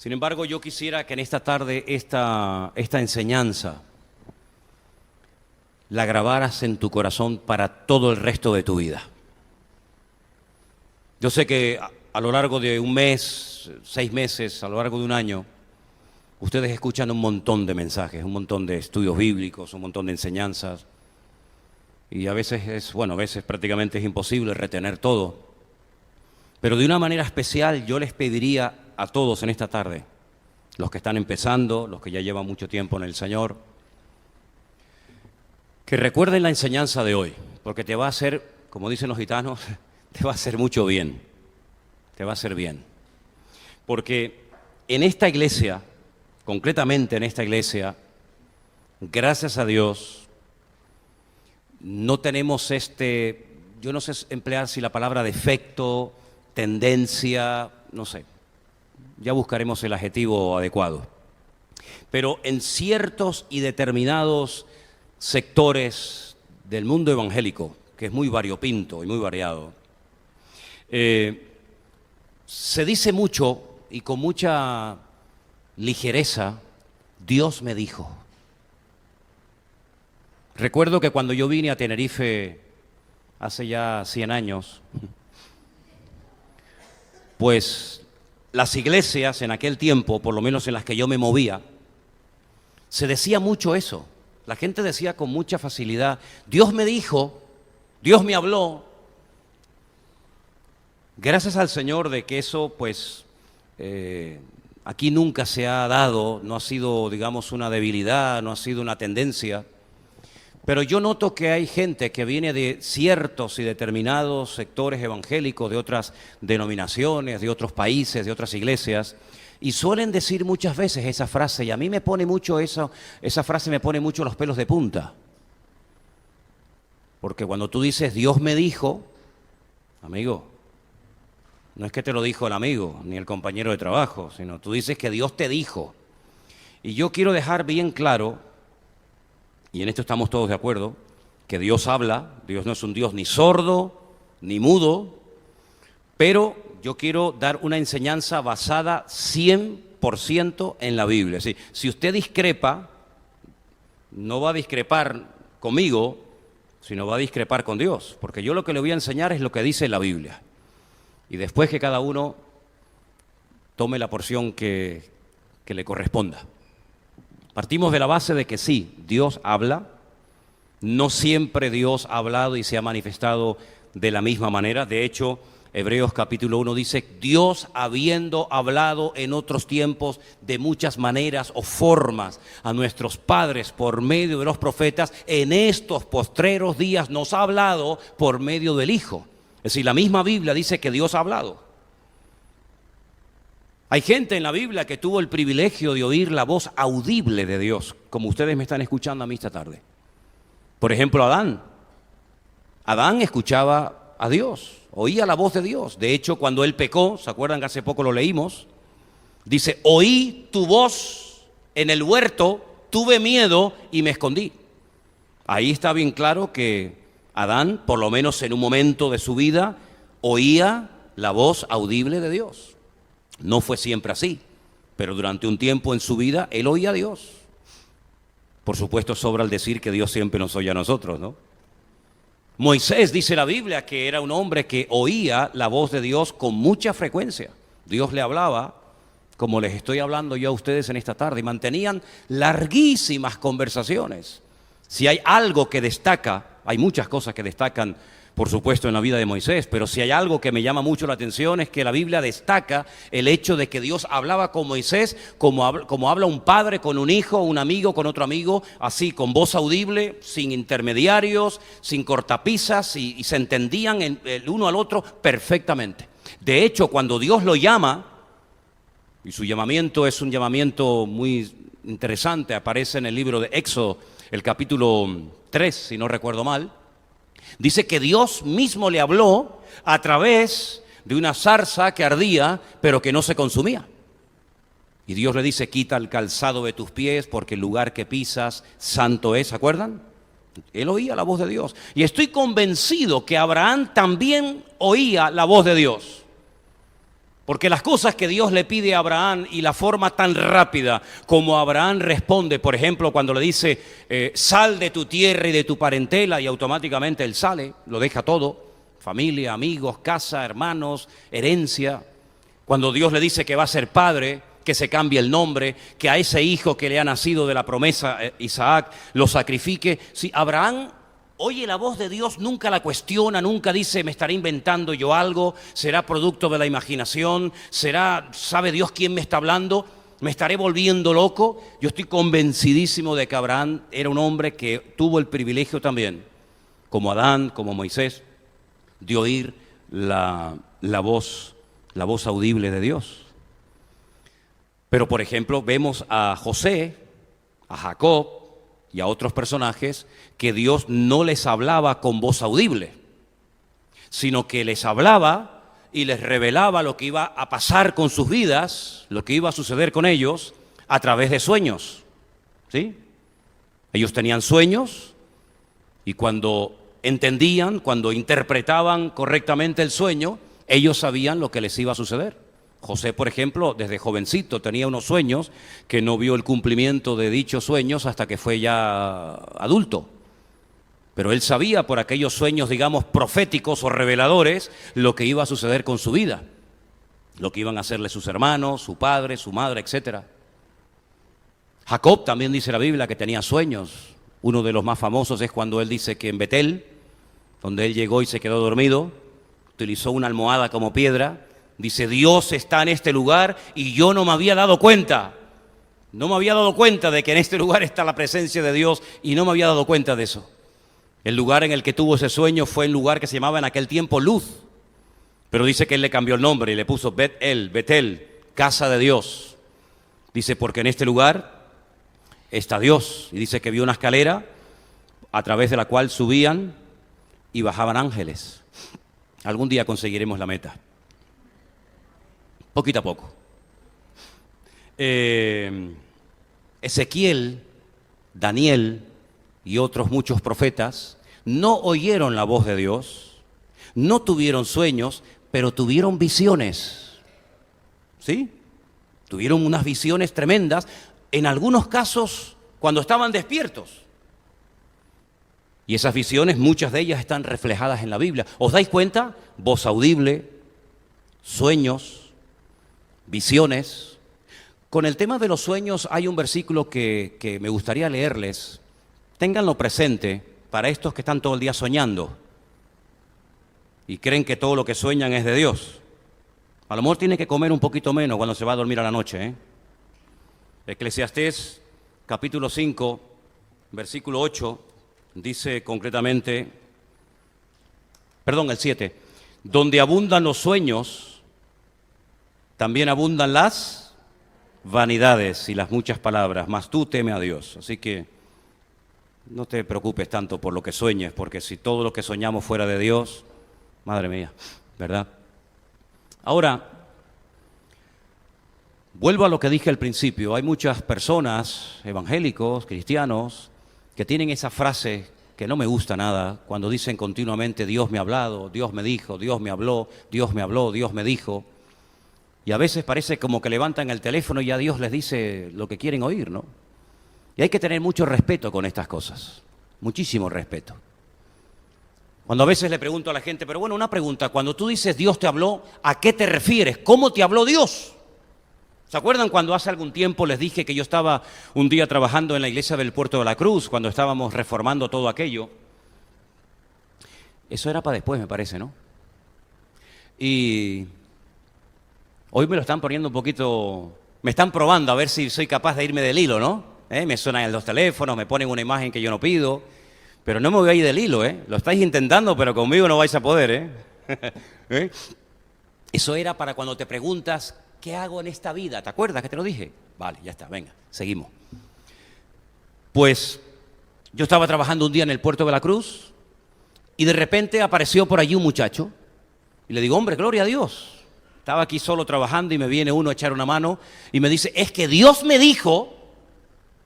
Sin embargo, yo quisiera que en esta tarde esta enseñanza la grabaras en tu corazón para todo el resto de tu vida. Yo sé que a lo largo de un mes, 6 meses, a lo largo de un año, ustedes escuchan un montón de mensajes, un montón de estudios bíblicos, un montón de enseñanzas. Y a veces prácticamente es imposible retener todo. Pero de una manera especial yo les pediría a todos en esta tarde, los que están empezando, los que ya llevan mucho tiempo en el Señor, que recuerden la enseñanza de hoy, porque te va a hacer, como dicen los gitanos, te va a hacer mucho bien, te va a hacer bien. Porque en esta iglesia, concretamente en esta iglesia, gracias a Dios, no tenemos yo no sé emplear si la palabra defecto, tendencia, no sé, ya buscaremos el adjetivo adecuado. Pero en ciertos y determinados sectores del mundo evangélico, que es muy variopinto y muy variado, se dice mucho y con mucha ligereza, Dios me dijo. Recuerdo que cuando yo vine a Tenerife hace ya 100 años, pues las iglesias en aquel tiempo, por lo menos en las que yo me movía, se decía mucho eso. La gente decía con mucha facilidad, Dios me dijo, Dios me habló. Gracias al Señor de que eso, pues, aquí nunca se ha dado, no ha sido, digamos, una debilidad, no ha sido una tendencia. Pero yo noto que hay gente que viene de ciertos y determinados sectores evangélicos, de otras denominaciones, de otros países, de otras iglesias, y suelen decir muchas veces esa frase, y a mí me pone mucho esa frase me pone mucho los pelos de punta. Porque cuando tú dices, Dios me dijo, amigo, no es que te lo dijo el amigo, ni el compañero de trabajo, sino tú dices que Dios te dijo. Y yo quiero dejar bien claro, y en esto estamos todos de acuerdo, que Dios habla, Dios no es un Dios ni sordo, ni mudo, pero yo quiero dar una enseñanza basada 100% en la Biblia. Es decir, si usted discrepa, no va a discrepar conmigo, sino va a discrepar con Dios, porque yo lo que le voy a enseñar es lo que dice la Biblia. Y después que cada uno tome la porción que le corresponda. Partimos de la base de que sí, Dios habla, no siempre Dios ha hablado y se ha manifestado de la misma manera. De hecho, Hebreos capítulo 1 dice, Dios habiendo hablado en otros tiempos de muchas maneras o formas a nuestros padres por medio de los profetas, en estos postreros días nos ha hablado por medio del Hijo. Es decir, la misma Biblia dice que Dios ha hablado. Hay gente en la Biblia que tuvo el privilegio de oír la voz audible de Dios, como ustedes me están escuchando a mí esta tarde. Por ejemplo, Adán. Adán escuchaba a Dios, oía la voz de Dios. De hecho, cuando él pecó, ¿se acuerdan que hace poco lo leímos? Dice, oí tu voz en el huerto, tuve miedo y me escondí. Ahí está bien claro que Adán, por lo menos en un momento de su vida, oía la voz audible de Dios. No fue siempre así, pero durante un tiempo en su vida él oía a Dios. Por supuesto, sobra el decir que Dios siempre nos oye a nosotros, ¿no? Moisés, dice la Biblia, que era un hombre que oía la voz de Dios con mucha frecuencia. Dios le hablaba, como les estoy hablando yo a ustedes en esta tarde, y mantenían larguísimas conversaciones. Si hay algo que destaca, hay muchas cosas que destacan, por supuesto, en la vida de Moisés, pero si hay algo que me llama mucho la atención es que la Biblia destaca el hecho de que Dios hablaba con Moisés como habla un padre con un hijo, un amigo con otro amigo, así, con voz audible, sin intermediarios, sin cortapisas, y se entendían el uno al otro perfectamente. De hecho, cuando Dios lo llama, y su llamamiento es un llamamiento muy interesante, aparece en el libro de Éxodo, el capítulo 3, si no recuerdo mal, dice que Dios mismo le habló a través de una zarza que ardía, pero que no se consumía. Y Dios le dice, quita el calzado de tus pies, porque el lugar que pisas santo es, ¿se acuerdan? Él oía la voz de Dios. Y estoy convencido que Abraham también oía la voz de Dios. Porque las cosas que Dios le pide a Abraham y la forma tan rápida como Abraham responde, por ejemplo, cuando le dice, sal de tu tierra y de tu parentela, y automáticamente él sale, lo deja todo, familia, amigos, casa, hermanos, herencia. Cuando Dios le dice que va a ser padre, que se cambie el nombre, que a ese hijo que le ha nacido de la promesa, Isaac, lo sacrifique. Si Abraham oye la voz de Dios, nunca la cuestiona, nunca dice, me estaré inventando yo algo, será producto de la imaginación, sabe Dios quién me está hablando, me estaré volviendo loco. Yo estoy convencidísimo de que Abraham era un hombre que tuvo el privilegio también, como Adán, como Moisés, de oír la voz audible de Dios. Pero, por ejemplo, vemos a José, a Jacob y a otros personajes que Dios no les hablaba con voz audible, sino que les hablaba y les revelaba lo que iba a pasar con sus vidas, lo que iba a suceder con ellos a través de sueños. ¿Sí? Ellos tenían sueños y cuando entendían, cuando interpretaban correctamente el sueño, ellos sabían lo que les iba a suceder. José, por ejemplo, desde jovencito tenía unos sueños que no vio el cumplimiento de dichos sueños hasta que fue ya adulto. Pero él sabía por aquellos sueños, digamos, proféticos o reveladores, lo que iba a suceder con su vida, lo que iban a hacerle sus hermanos, su padre, su madre, etc. Jacob también dice la Biblia que tenía sueños. Uno de los más famosos es cuando él dice que en Betel, donde él llegó y se quedó dormido, utilizó una almohada como piedra. Dice, Dios está en este lugar y yo no me había dado cuenta. No me había dado cuenta de que en este lugar está la presencia de Dios y no me había dado cuenta de eso. El lugar en el que tuvo ese sueño fue el lugar que se llamaba en aquel tiempo Luz. Pero dice que él le cambió el nombre y le puso Betel, casa de Dios. Dice, porque en este lugar está Dios. Y dice que vio una escalera a través de la cual subían y bajaban ángeles. Algún día conseguiremos la meta. Poquito a poco. Ezequiel, Daniel y otros muchos profetas no oyeron la voz de Dios, no tuvieron sueños, pero tuvieron visiones. ¿Sí? Tuvieron unas visiones tremendas, en algunos casos cuando estaban despiertos. Y esas visiones, muchas de ellas están reflejadas en la Biblia. ¿Os dais cuenta? Voz audible, sueños, visiones. Con el tema de los sueños hay un versículo que me gustaría leerles. Ténganlo presente para estos que están todo el día soñando y creen que todo lo que sueñan es de Dios. A lo mejor tiene que comer un poquito menos cuando se va a dormir a la noche. Eclesiastés capítulo 5, versículo 8, dice concretamente, el 7, donde abundan los sueños, también abundan las vanidades y las muchas palabras, mas tú teme a Dios. Así que no te preocupes tanto por lo que sueñes, porque si todo lo que soñamos fuera de Dios, madre mía, ¿verdad? Ahora, vuelvo a lo que dije al principio. Hay muchas personas, evangélicos, cristianos, que tienen esa frase que no me gusta nada, cuando dicen continuamente, Dios me ha hablado, Dios me dijo, Dios me habló, Dios me habló, Dios me dijo. Y a veces parece como que levantan el teléfono y ya Dios les dice lo que quieren oír, ¿no? Y hay que tener mucho respeto con estas cosas, muchísimo respeto. Cuando a veces le pregunto a la gente, pero bueno, una pregunta, cuando tú dices Dios te habló, ¿a qué te refieres? ¿Cómo te habló Dios? ¿Se acuerdan cuando hace algún tiempo les dije que yo estaba un día trabajando en la iglesia del Puerto de la Cruz, cuando estábamos reformando todo aquello? Eso era para después, me parece, ¿no? Y hoy me lo están poniendo un poquito, me están probando a ver si soy capaz de irme del hilo, ¿no? Me suenan los teléfonos, me ponen una imagen que yo no pido, pero no me voy a ir del hilo, Lo estáis intentando, pero conmigo no vais a poder, Eso era para cuando te preguntas, ¿qué hago en esta vida? ¿Te acuerdas que te lo dije? Vale, ya está, venga, seguimos. Pues yo estaba trabajando un día en el Puerto de la Cruz y de repente apareció por allí un muchacho y le digo, hombre, gloria a Dios. Estaba aquí solo trabajando y me viene uno a echar una mano y me dice, es que Dios me dijo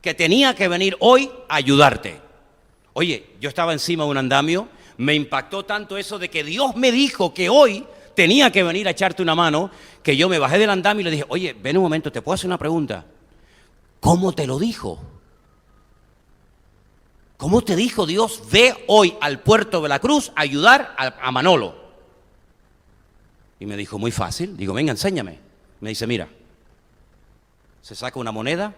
que tenía que venir hoy a ayudarte. Oye, yo estaba encima de un andamio, me impactó tanto eso de que Dios me dijo que hoy tenía que venir a echarte una mano, que yo me bajé del andamio y le dije, oye, ven un momento, ¿te puedo hacer una pregunta? ¿Cómo te lo dijo? ¿Cómo te dijo Dios, ve hoy al puerto de la Cruz a ayudar a Manolo? Y me dijo, muy fácil. Digo, venga, enséñame. Me dice, mira, se saca una moneda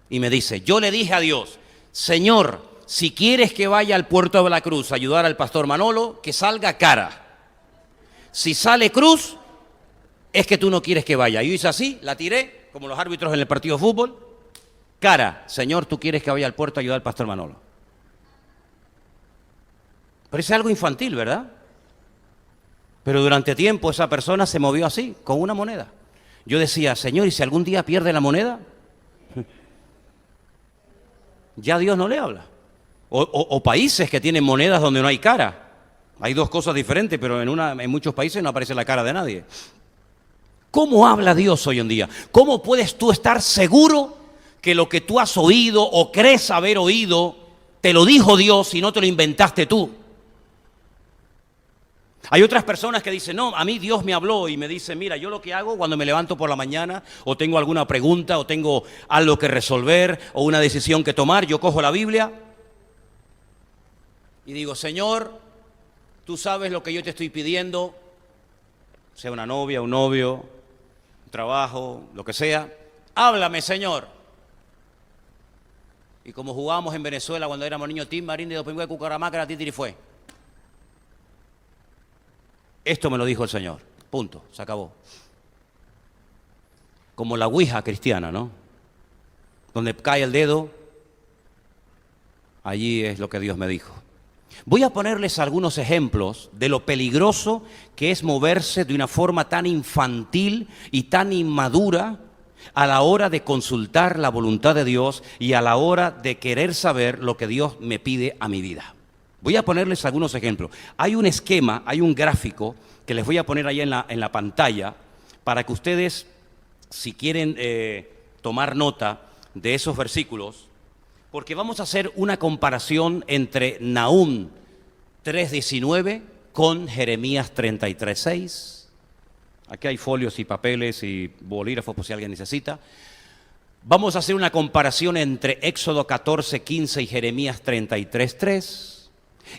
y me dice, yo le dije a Dios, Señor, si quieres que vaya al puerto de la Cruz a ayudar al pastor Manolo, que salga cara. Si sale cruz, es que tú no quieres que vaya. Yo hice así, la tiré, como los árbitros en el partido de fútbol. Cara, Señor, tú quieres que vaya al puerto a ayudar al pastor Manolo. Parece algo infantil, ¿verdad? Pero durante tiempo esa persona se movió así, con una moneda. Yo decía, Señor, ¿y si algún día pierde la moneda? Ya Dios no le habla. O países que tienen monedas donde no hay cara. Hay dos cosas diferentes, pero en muchos países no aparece la cara de nadie. ¿Cómo habla Dios hoy en día? ¿Cómo puedes tú estar seguro que lo que tú has oído o crees haber oído te lo dijo Dios y no te lo inventaste tú? Hay otras personas que dicen, no, a mí Dios me habló y me dice, mira, yo lo que hago cuando me levanto por la mañana o tengo alguna pregunta o tengo algo que resolver o una decisión que tomar, yo cojo la Biblia y digo, Señor, tú sabes lo que yo te estoy pidiendo, sea una novia, un novio, un trabajo, lo que sea, háblame, Señor. Y como jugábamos en Venezuela cuando éramos niños, Tim Marín de Domingo de Cucaramácara, Titiri fue. Esto me lo dijo el Señor, punto, se acabó. Como la ouija cristiana, ¿no? Donde cae el dedo, allí es lo que Dios me dijo. Voy a ponerles algunos ejemplos de lo peligroso que es moverse de una forma tan infantil y tan inmadura a la hora de consultar la voluntad de Dios y a la hora de querer saber lo que Dios me pide a mi vida. Voy a ponerles algunos ejemplos. Hay un esquema, hay un gráfico que les voy a poner ahí en la pantalla para que ustedes, si quieren tomar nota de esos versículos, porque vamos a hacer una comparación entre Nahum 3:19 con Jeremías 33:6. Aquí hay folios y papeles y bolígrafos por si alguien necesita. Vamos a hacer una comparación entre Éxodo 14:15 y Jeremías 33:3.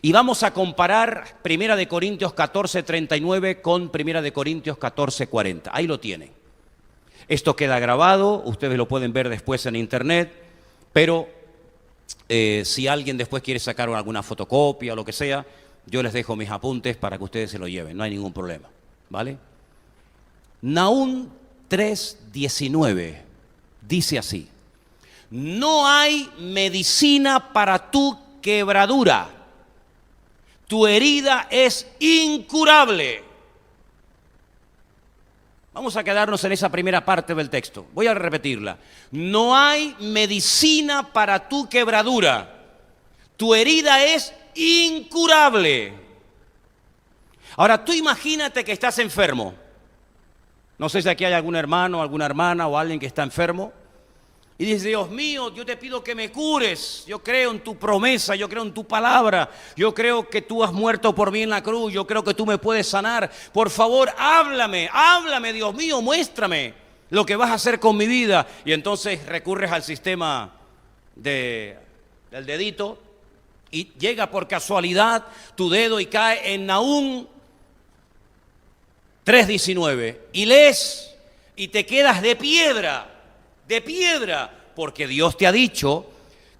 Y vamos a comparar 1 Corintios 14:39 con 1 Corintios 14:40. Ahí lo tienen. Esto queda grabado, ustedes lo pueden ver después en internet, pero si alguien después quiere sacar alguna fotocopia o lo que sea, yo les dejo mis apuntes para que ustedes se lo lleven, no hay ningún problema, ¿vale? Nahum 3:19 dice así: no hay medicina para tu quebradura, tu herida es incurable. Vamos a quedarnos en esa primera parte del texto. Voy a repetirla. No hay medicina para tu quebradura. Tu herida es incurable. Ahora, tú imagínate que estás enfermo. No sé si aquí hay algún hermano, alguna hermana o alguien que está enfermo. Y dice, Dios mío, yo te pido que me cures. Yo creo en tu promesa, yo creo en tu palabra. Yo creo que tú has muerto por mí en la cruz. Yo creo que tú me puedes sanar. Por favor, háblame, Dios mío, muéstrame lo que vas a hacer con mi vida. Y entonces recurres al sistema del dedito y llega por casualidad tu dedo y cae en Nahum 3:19. Y lees y te quedas de piedra, porque Dios te ha dicho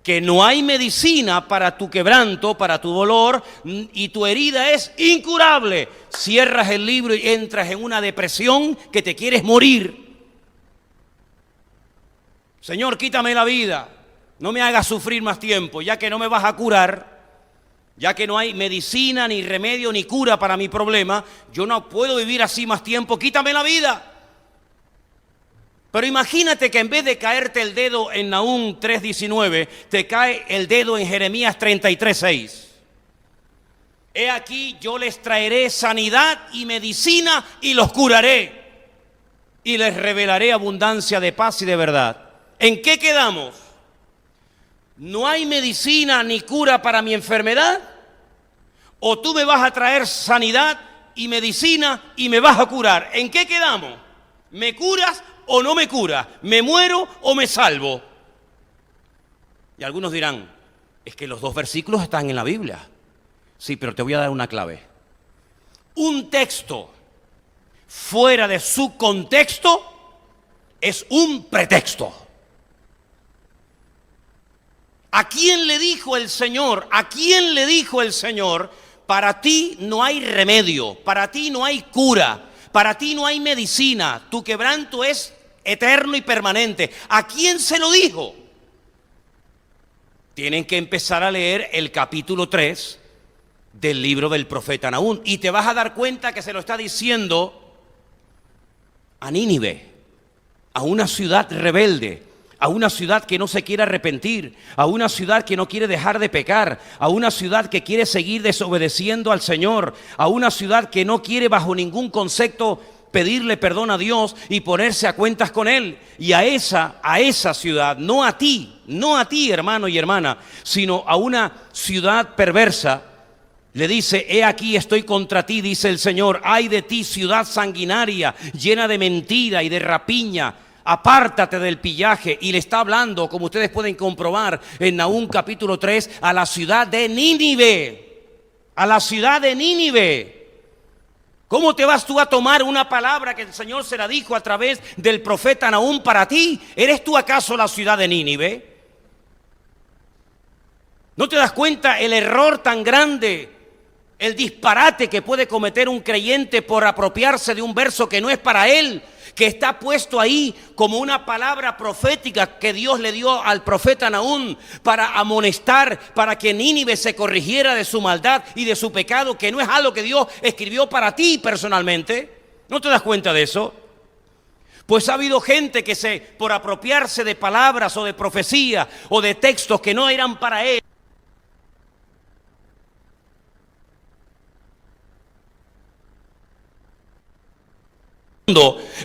que no hay medicina para tu quebranto, para tu dolor, y tu herida es incurable. Cierras el libro y entras en una depresión que te quieres morir. Señor, quítame la vida, no me hagas sufrir más tiempo, ya que no me vas a curar, ya que no hay medicina, ni remedio, ni cura para mi problema, yo no puedo vivir así más tiempo, quítame la vida. Pero imagínate que en vez de caerte el dedo en Nahum 3:19, te cae el dedo en Jeremías 33:6. He aquí, yo les traeré sanidad y medicina y los curaré. Y les revelaré abundancia de paz y de verdad. ¿En qué quedamos? ¿No hay medicina ni cura para mi enfermedad? ¿O tú me vas a traer sanidad y medicina y me vas a curar. ¿En qué quedamos? ¿Me curas o no me curas? ¿Me muero o me salvo? Y algunos dirán, es que los dos versículos están en la Biblia. Sí, pero te voy a dar una clave. Un texto fuera de su contexto es un pretexto. ¿A quién le dijo el Señor? ¿A quién le dijo el Señor? Para ti no hay remedio, para ti no hay cura, para ti no hay medicina, tu quebranto es eterno y permanente. ¿A quién se lo dijo? Tienen que empezar a leer el capítulo 3 del libro del profeta Nahum y te vas a dar cuenta que se lo está diciendo a Nínive, a una ciudad rebelde, a una ciudad que no se quiere arrepentir, a una ciudad que no quiere dejar de pecar, a una ciudad que quiere seguir desobedeciendo al Señor, a una ciudad que no quiere bajo ningún concepto pedirle perdón a Dios y ponerse a cuentas con Él. Y a esa ciudad, no a ti, hermano y hermana, sino a una ciudad perversa, le dice, he aquí estoy contra ti, dice el Señor, ay de ti ciudad sanguinaria, llena de mentira y de rapiña, apártate del pillaje. Y le está hablando, como ustedes pueden comprobar en Nahum capítulo 3, a la ciudad de Nínive, a la ciudad de Nínive. ¿Cómo te vas tú a tomar una palabra que el Señor se la dijo a través del profeta Nahum para ti? ¿Eres tú acaso la ciudad de Nínive? ¿No te das cuenta el error tan grande, el disparate que puede cometer un creyente por apropiarse de un verso que no es para él, que está puesto ahí como una palabra profética que Dios le dio al profeta Nahum para amonestar, para que Nínive se corrigiera de su maldad y de su pecado, que no es algo que Dios escribió para ti personalmente? ¿No te das cuenta de eso? Pues ha habido gente que por apropiarse de palabras o de profecía o de textos que no eran para él,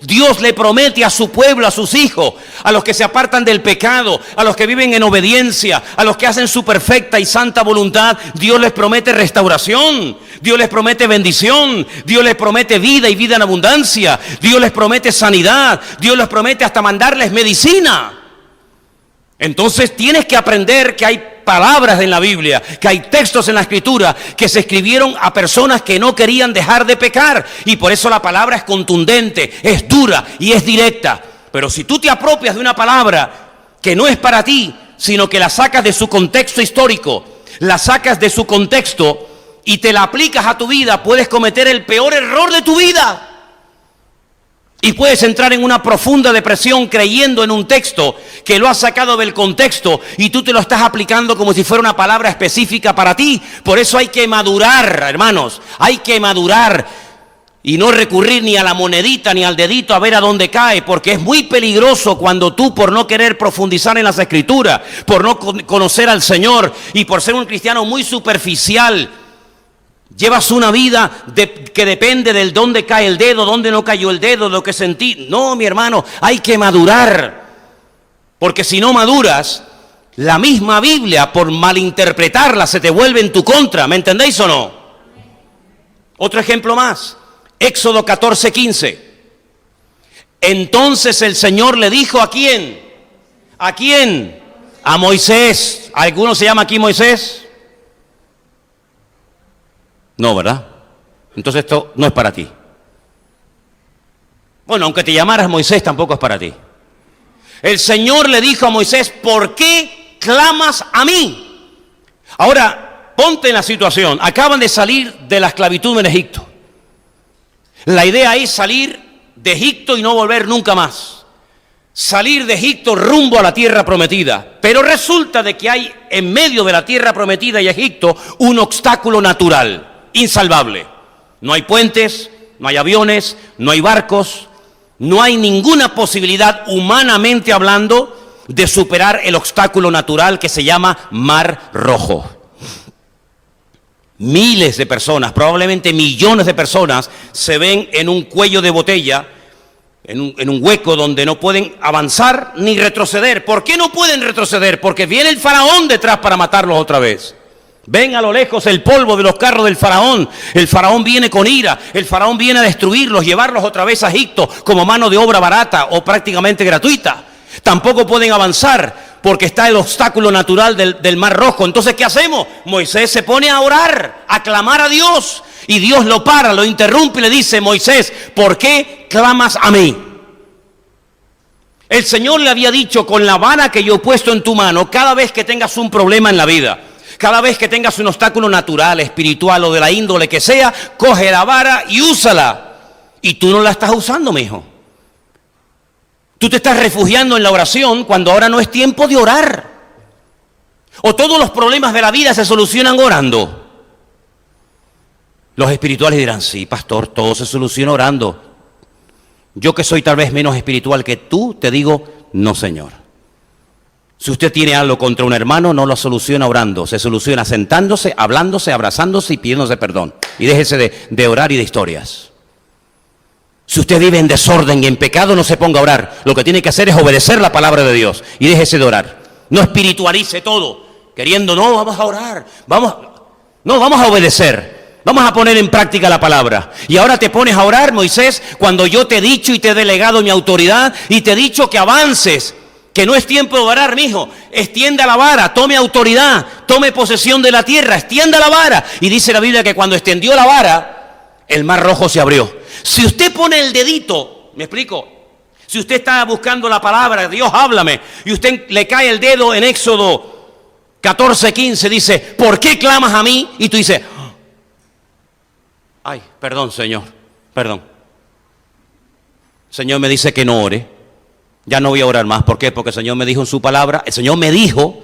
Dios le promete a su pueblo, a sus hijos, a los que se apartan del pecado, a los que viven en obediencia, a los que hacen su perfecta y santa voluntad, Dios les promete restauración, Dios les promete bendición, Dios les promete vida y vida en abundancia, Dios les promete sanidad, Dios les promete hasta mandarles medicina. Entonces tienes que aprender que hay palabras en la Biblia, que hay textos en la Escritura que se escribieron a personas que no querían dejar de pecar, y por eso la palabra es contundente, es dura y es directa. Pero si tú te apropias de una palabra que no es para ti, sino que la sacas de su contexto histórico, la sacas de su contexto y te la aplicas a tu vida, puedes cometer el peor error de tu vida. Y puedes entrar en una profunda depresión creyendo en un texto que lo has sacado del contexto y tú te lo estás aplicando como si fuera una palabra específica para ti. Por eso hay que madurar, hermanos, hay que madurar y no recurrir ni a la monedita ni al dedito a ver a dónde cae, porque es muy peligroso cuando tú, por no querer profundizar en las Escrituras, por no conocer al Señor y por ser un cristiano muy superficial, llevas una vida que depende del dónde cae el dedo, dónde no cayó el dedo, lo que sentí. No, mi hermano, hay que madurar. Porque si no maduras, la misma Biblia, por malinterpretarla, se te vuelve en tu contra. ¿Me entendéis o no? Otro ejemplo más. Éxodo 14:15. Entonces el Señor le dijo, ¿a quién? ¿A quién? A Moisés. ¿Alguno se llama aquí Moisés? No, ¿verdad? Entonces esto no es para ti. Bueno, aunque te llamaras Moisés, tampoco es para ti. El Señor le dijo a Moisés, ¿por qué clamas a mí? Ahora, ponte en la situación. Acaban de salir de la esclavitud en Egipto. La idea es salir de Egipto y no volver nunca más. Salir de Egipto rumbo a la tierra prometida. Pero resulta de que hay en medio de la tierra prometida y Egipto un obstáculo natural insalvable. No hay puentes, no hay aviones, no hay barcos, no hay ninguna posibilidad, humanamente hablando, de superar el obstáculo natural que se llama Mar Rojo. Miles de personas, probablemente millones de personas, se ven en un cuello de botella, en un hueco donde no pueden avanzar ni retroceder. ¿Por qué no pueden retroceder? Porque viene el faraón detrás para matarlos otra vez. Ven a lo lejos el polvo de los carros del faraón. El faraón viene con ira. El faraón viene a destruirlos, llevarlos otra vez a Egipto como mano de obra barata o prácticamente gratuita. Tampoco pueden avanzar porque está el obstáculo natural del Mar Rojo. Entonces, ¿qué hacemos? Moisés se pone a orar, a clamar a Dios. Y Dios lo para, lo interrumpe y le dice: Moisés, ¿por qué clamas a mí? El Señor le había dicho: con la vara que yo he puesto en tu mano, cada vez que tengas un problema en la vida, cada vez que tengas un obstáculo natural, espiritual o de la índole que sea, coge la vara y úsala. Y tú no la estás usando, mijo. Tú te estás refugiando en la oración cuando ahora no es tiempo de orar. O todos los problemas de la vida se solucionan orando. Los espirituales dirán: sí, pastor, todo se soluciona orando. Yo, que soy tal vez menos espiritual que tú, te digo: no, señor. Si usted tiene algo contra un hermano, no lo soluciona orando. Se soluciona sentándose, hablándose, abrazándose y pidiéndose perdón. Y déjese de orar y de historias. Si usted vive en desorden y en pecado, no se ponga a orar. Lo que tiene que hacer es obedecer la palabra de Dios. Y déjese de orar. No espiritualice todo, queriendo: no, vamos a orar. Vamos a obedecer. Vamos a poner en práctica la palabra. Y ahora te pones a orar, Moisés, cuando yo te he dicho y te he delegado mi autoridad y te he dicho que avances. Que no es tiempo de orar, mijo. Extienda la vara, tome autoridad, tome posesión de la tierra, extienda la vara. Y dice la Biblia que cuando extendió la vara, el Mar Rojo se abrió. Si usted pone el dedito, ¿me explico? Si usted está buscando la palabra, Dios háblame, y usted le cae el dedo en Éxodo 14:15, dice: ¿por qué clamas a mí? Y tú dices: ay, perdón, Señor, perdón. Señor me dice que no ore. Ya no voy a orar más. ¿Por qué? Porque el Señor me dijo en su palabra, el Señor me dijo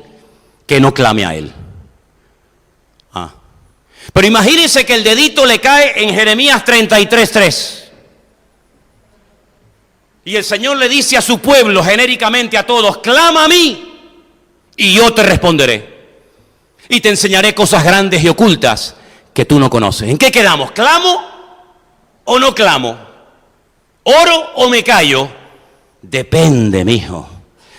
que no clame a Él. Pero imagínense que el dedito le cae en Jeremías 33:3. Y el Señor le dice a su pueblo, genéricamente a todos: clama a mí y yo te responderé. Y te enseñaré cosas grandes y ocultas que tú no conoces. ¿En qué quedamos? ¿Clamo o no clamo? ¿Oro o me callo? Depende, mijo.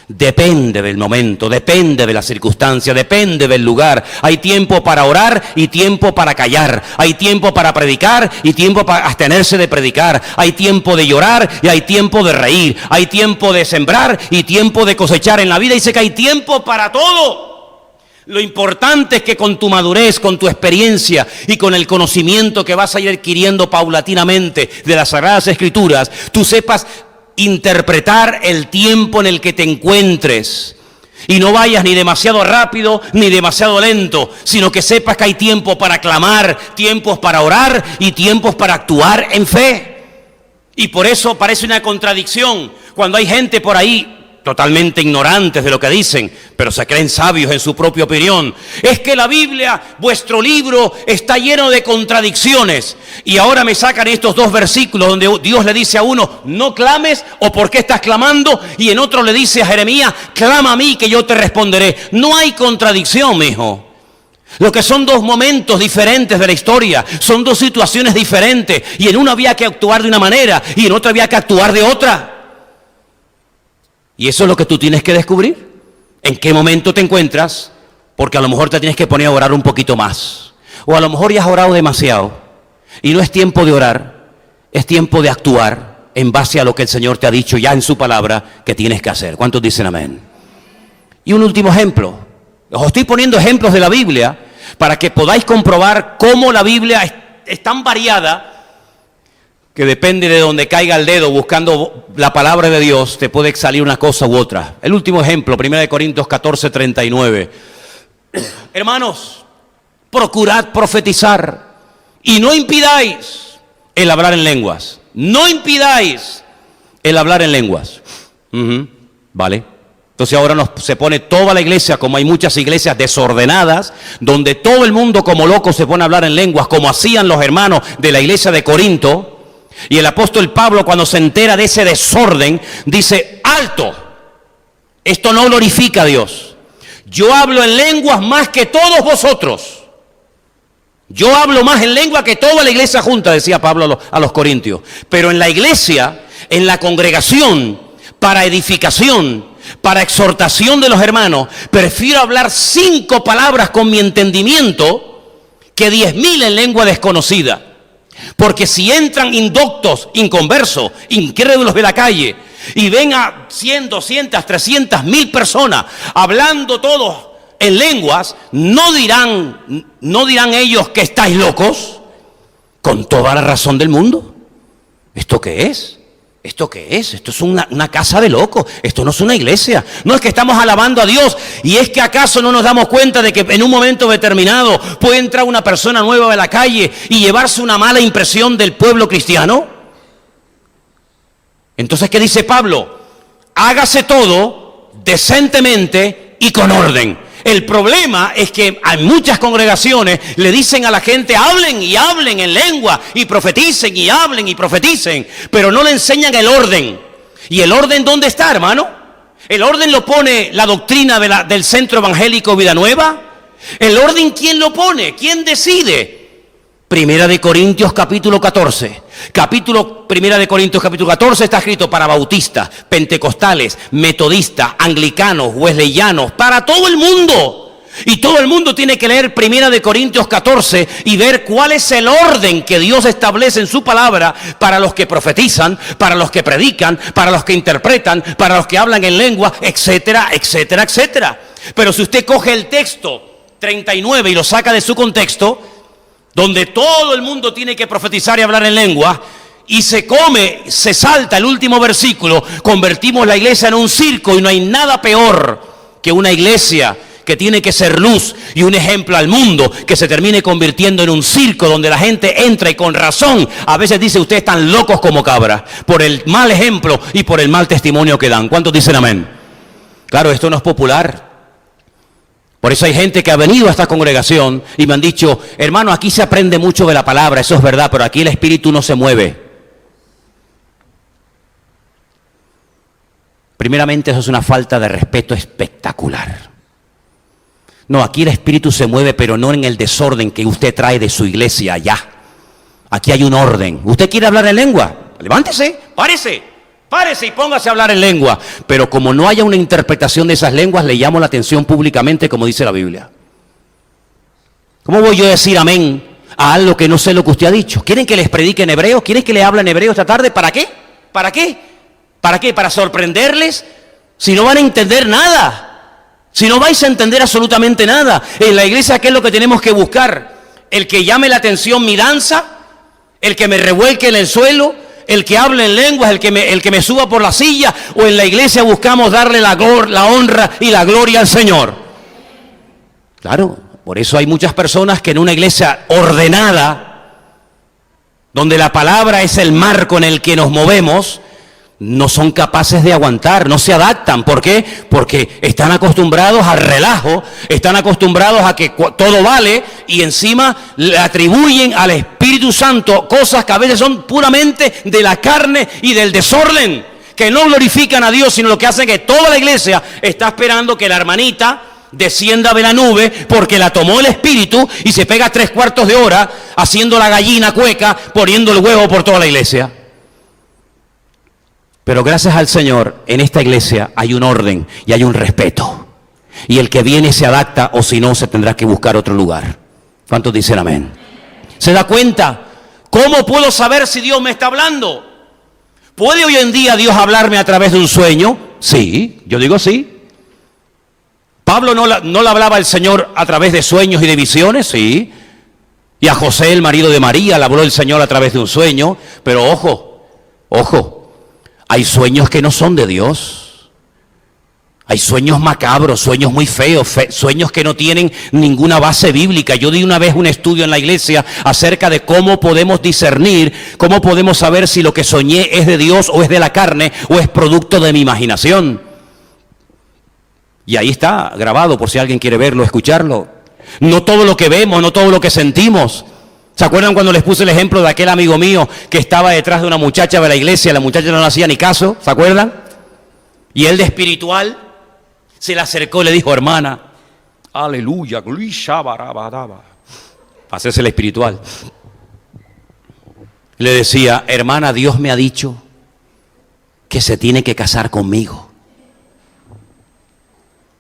Depende del momento, depende de la circunstancia, depende del lugar. Hay tiempo para orar y tiempo para callar. Hay tiempo para predicar y tiempo para abstenerse de predicar. Hay tiempo de llorar y hay tiempo de reír. Hay tiempo de sembrar y tiempo de cosechar. En la vida dice que hay tiempo para todo. Lo importante es que con tu madurez, con tu experiencia y con el conocimiento que vas a ir adquiriendo paulatinamente de las Sagradas Escrituras, tú sepas interpretar el tiempo en el que te encuentres y no vayas ni demasiado rápido ni demasiado lento, sino que sepas que hay tiempo para clamar, tiempos para orar y tiempos para actuar en fe. Y por eso parece una contradicción cuando hay gente por ahí totalmente ignorantes de lo que dicen, pero se creen sabios en su propia opinión. Es que la Biblia, vuestro libro, está lleno de contradicciones. Y ahora me sacan estos dos versículos donde Dios le dice a uno: no clames, o ¿por qué estás clamando? Y en otro le dice a Jeremías: clama a mí que yo te responderé. No hay contradicción, mijo. Lo que son dos momentos diferentes de la historia, son dos situaciones diferentes. Y en una había que actuar de una manera y en otra había que actuar de otra. Y eso es lo que tú tienes que descubrir. ¿En qué momento te encuentras? Porque a lo mejor te tienes que poner a orar un poquito más. O a lo mejor ya has orado demasiado. Y no es tiempo de orar, es tiempo de actuar en base a lo que el Señor te ha dicho ya en su palabra que tienes que hacer. ¿Cuántos dicen amén? Y un último ejemplo. Os estoy poniendo ejemplos de la Biblia para que podáis comprobar cómo la Biblia es tan variada que depende de donde caiga el dedo buscando la palabra de Dios, te puede salir una cosa u otra. El último ejemplo, 1 Corintios 14:39. Hermanos, procurad profetizar y no impidáis el hablar en lenguas. No impidáis el hablar en lenguas. ¿Vale? Entonces ahora se pone toda la iglesia, como hay muchas iglesias desordenadas, donde todo el mundo como loco se pone a hablar en lenguas, como hacían los hermanos de la iglesia de Corinto. Y el apóstol Pablo, cuando se entera de ese desorden, dice: alto, esto no glorifica a Dios. Yo hablo en lenguas más que todos vosotros. Yo hablo más en lengua que toda la iglesia junta, decía Pablo a los corintios. Pero en la iglesia, en la congregación, para edificación, para exhortación de los hermanos, prefiero hablar 5 palabras con mi entendimiento que 10.000 en lengua desconocida. Porque si entran indoctos, inconversos, incrédulos de la calle y ven a 100, 200, 300, 1000 personas hablando todos en lenguas, no dirán ellos que estáis locos, con toda la razón del mundo. ¿Esto qué es? ¿Esto qué es? Esto es una casa de locos. Esto no es una iglesia. No es que estamos alabando a Dios. ¿Y es que acaso no nos damos cuenta de que en un momento determinado puede entrar una persona nueva de la calle y llevarse una mala impresión del pueblo cristiano? Entonces, ¿qué dice Pablo? Hágase todo decentemente y con orden. El problema es que hay muchas congregaciones le dicen a la gente hablen y hablen en lengua y profeticen y hablen y profeticen, pero no le enseñan el orden. ¿Y el orden dónde está, hermano? ¿El orden lo pone la doctrina del Centro Evangélico Vida Nueva? ¿El orden quién lo pone? ¿Quién decide? Primera de Corintios capítulo 14. Primera de Corintios capítulo 14 está escrito para bautistas, pentecostales, metodistas, anglicanos, wesleyanos, para todo el mundo. Y todo el mundo tiene que leer Primera de Corintios 14 y ver cuál es el orden que Dios establece en su palabra para los que profetizan, para los que predican, para los que interpretan, para los que hablan en lengua, etcétera, etcétera, etcétera. Pero si usted coge el texto 39 y lo saca de su contexto, donde todo el mundo tiene que profetizar y hablar en lengua, y se salta el último versículo, convertimos la iglesia en un circo, y no hay nada peor que una iglesia que tiene que ser luz y un ejemplo al mundo, que se termine convirtiendo en un circo donde la gente entra y con razón a veces dice: ustedes están locos como cabras, por el mal ejemplo y por el mal testimonio que dan. ¿Cuántos dicen amén? Claro, esto no es popular. Por eso hay gente que ha venido a esta congregación y me han dicho: hermano, aquí se aprende mucho de la palabra, eso es verdad, pero aquí el espíritu no se mueve. Primeramente, eso es una falta de respeto espectacular. No, aquí el espíritu se mueve, pero no en el desorden que usted trae de su iglesia allá. Aquí hay un orden. ¿Usted quiere hablar en lengua? Levántese, párese y póngase a hablar en lengua. Pero como no haya una interpretación de esas lenguas, le llamo la atención públicamente, como dice la Biblia. ¿Cómo voy yo a decir amén a algo que no sé lo que usted ha dicho? ¿Quieren que les predique en hebreo? ¿Quieren que les hable en hebreo esta tarde? ¿Para qué? ¿Para qué? ¿Para qué? ¿Para sorprenderles? Si no van a entender nada. Si no vais a entender absolutamente nada. En la iglesia, ¿qué es lo que tenemos que buscar? El que llame la atención mi danza, el que me revuelque en el suelo, el que hable en lenguas, el que me suba por la silla. O en la iglesia buscamos darle la honra y la gloria al Señor. Claro, por eso hay muchas personas que en una iglesia ordenada, donde la palabra es el marco en el que nos movemos, no son capaces de aguantar, no se adaptan. ¿Por qué? Porque están acostumbrados al relajo, están acostumbrados a que todo vale, y encima le atribuyen al Espíritu Santo cosas que a veces son puramente de la carne y del desorden, que no glorifican a Dios, sino lo que hacen es que toda la iglesia está esperando que la hermanita descienda de la nube porque la tomó el Espíritu, y se pega 3/4 de hora haciendo la gallina cueca, poniendo el huevo por toda la iglesia. Pero gracias al Señor, en esta iglesia hay un orden y hay un respeto. Y el que viene se adapta, o si no, se tendrá que buscar otro lugar. ¿Cuántos dicen amén? ¿Se da cuenta? ¿Cómo puedo saber si Dios me está hablando? ¿Puede hoy en día Dios hablarme a través de un sueño? Sí, yo digo sí. ¿Pablo no le hablaba al Señor a través de sueños y de visiones? Sí. Y a José, el marido de María, le habló el Señor a través de un sueño. Pero ojo. Hay sueños que no son de Dios. Hay sueños macabros, sueños muy feos, sueños que no tienen ninguna base bíblica. Yo di una vez un estudio en la iglesia acerca de cómo podemos discernir, cómo podemos saber si lo que soñé es de Dios o es de la carne o es producto de mi imaginación. Y ahí está grabado por si alguien quiere verlo, escucharlo. No todo lo que vemos, no todo lo que sentimos. ¿Se acuerdan cuando les puse el ejemplo de aquel amigo mío que estaba detrás de una muchacha de la iglesia? La muchacha no le hacía ni caso, ¿se acuerdan? Y él, de espiritual, se le acercó y le dijo: hermana, aleluya, para hacerse el espiritual. Le decía: hermana, Dios me ha dicho que se tiene que casar conmigo.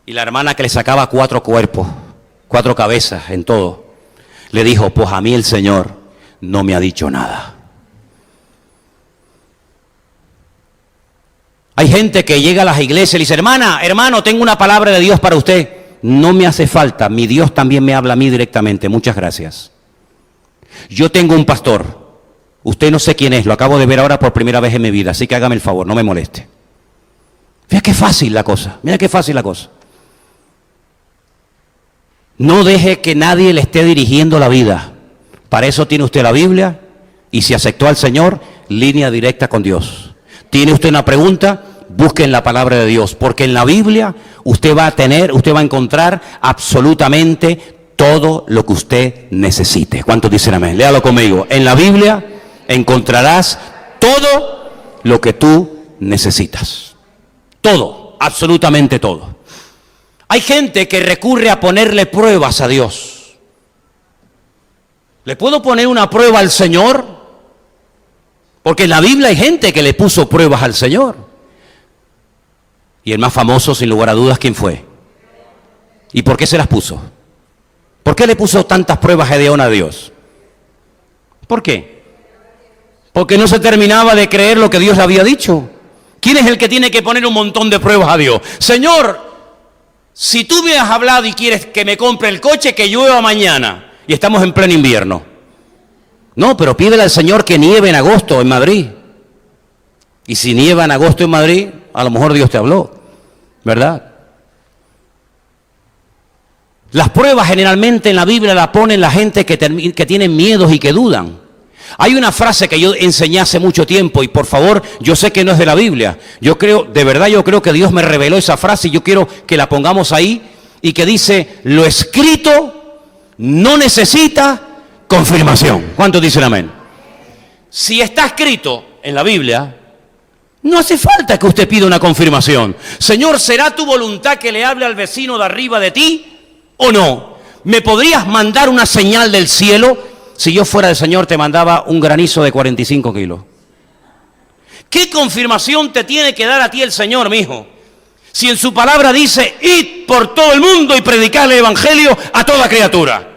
Y la hermana que le sacaba 4 cuerpos, 4 cabezas en todo, le dijo, pues a mí el Señor no me ha dicho nada. Hay gente que llega a las iglesias y dice, hermano, tengo una palabra de Dios para usted. No me hace falta, mi Dios también me habla a mí directamente, muchas gracias. Yo tengo un pastor, usted no sé quién es, lo acabo de ver ahora por primera vez en mi vida, así que hágame el favor, no me moleste. Mira qué fácil la cosa, mira qué fácil la cosa. No deje que nadie le esté dirigiendo la vida. Para eso tiene usted la Biblia y si aceptó al Señor, línea directa con Dios. ¿Tiene usted una pregunta? Busque en la palabra de Dios, porque en la Biblia usted va a encontrar absolutamente todo lo que usted necesite. ¿Cuántos dicen amén? Léalo conmigo. En la Biblia encontrarás todo lo que tú necesitas. Todo, absolutamente todo. Hay gente que recurre a ponerle pruebas a Dios. ¿Le puedo poner una prueba al Señor? Porque en la Biblia hay gente que le puso pruebas al Señor. Y el más famoso, sin lugar a dudas, ¿quién fue? ¿Y por qué se las puso? ¿Por qué le puso tantas pruebas Gedeón a Dios? ¿Por qué? Porque no se terminaba de creer lo que Dios le había dicho. ¿Quién es el que tiene que poner un montón de pruebas a Dios? Señor, si tú me has hablado y quieres que me compre el coche, que llueva mañana. Y estamos en pleno invierno. No, pero pídele al Señor que nieve en agosto en Madrid. Y si nieva en agosto en Madrid, a lo mejor Dios te habló, ¿verdad? Las pruebas generalmente en la Biblia la ponen la gente que tienen miedos y que dudan. Hay una frase que yo enseñé hace mucho tiempo y por favor, yo sé que no es de la Biblia. Yo creo que Dios me reveló esa frase y yo quiero que la pongamos ahí y que dice, lo escrito no necesita confirmación. ¿Cuántos dicen amén? Si está escrito en la Biblia, no hace falta que usted pida una confirmación. Señor, ¿será tu voluntad que le hable al vecino de arriba de ti o no? ¿Me podrías mandar una señal del cielo? Si yo fuera el Señor te mandaba un granizo de 45 kilos. ¿Qué confirmación te tiene que dar a ti el Señor, mijo? Si en su palabra dice, id por todo el mundo y predicar el evangelio a toda criatura.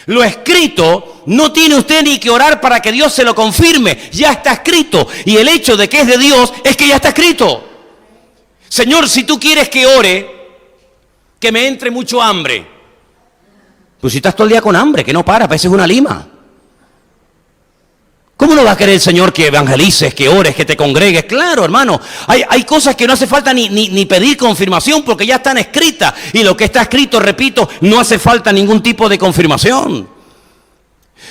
Lo escrito no tiene usted ni que orar para que Dios se lo confirme, ya está escrito. Y el hecho de que es de Dios es que ya está escrito. Señor, si tú quieres que ore, que me entre mucho hambre. Pues si estás todo el día con hambre, que no para, pareces una lima. ¿Cómo no va a querer el Señor que evangelices, que ores, que te congregues? Claro, hermano, hay cosas que no hace falta ni pedir confirmación porque ya están escritas. Y lo que está escrito, repito, no hace falta ningún tipo de confirmación.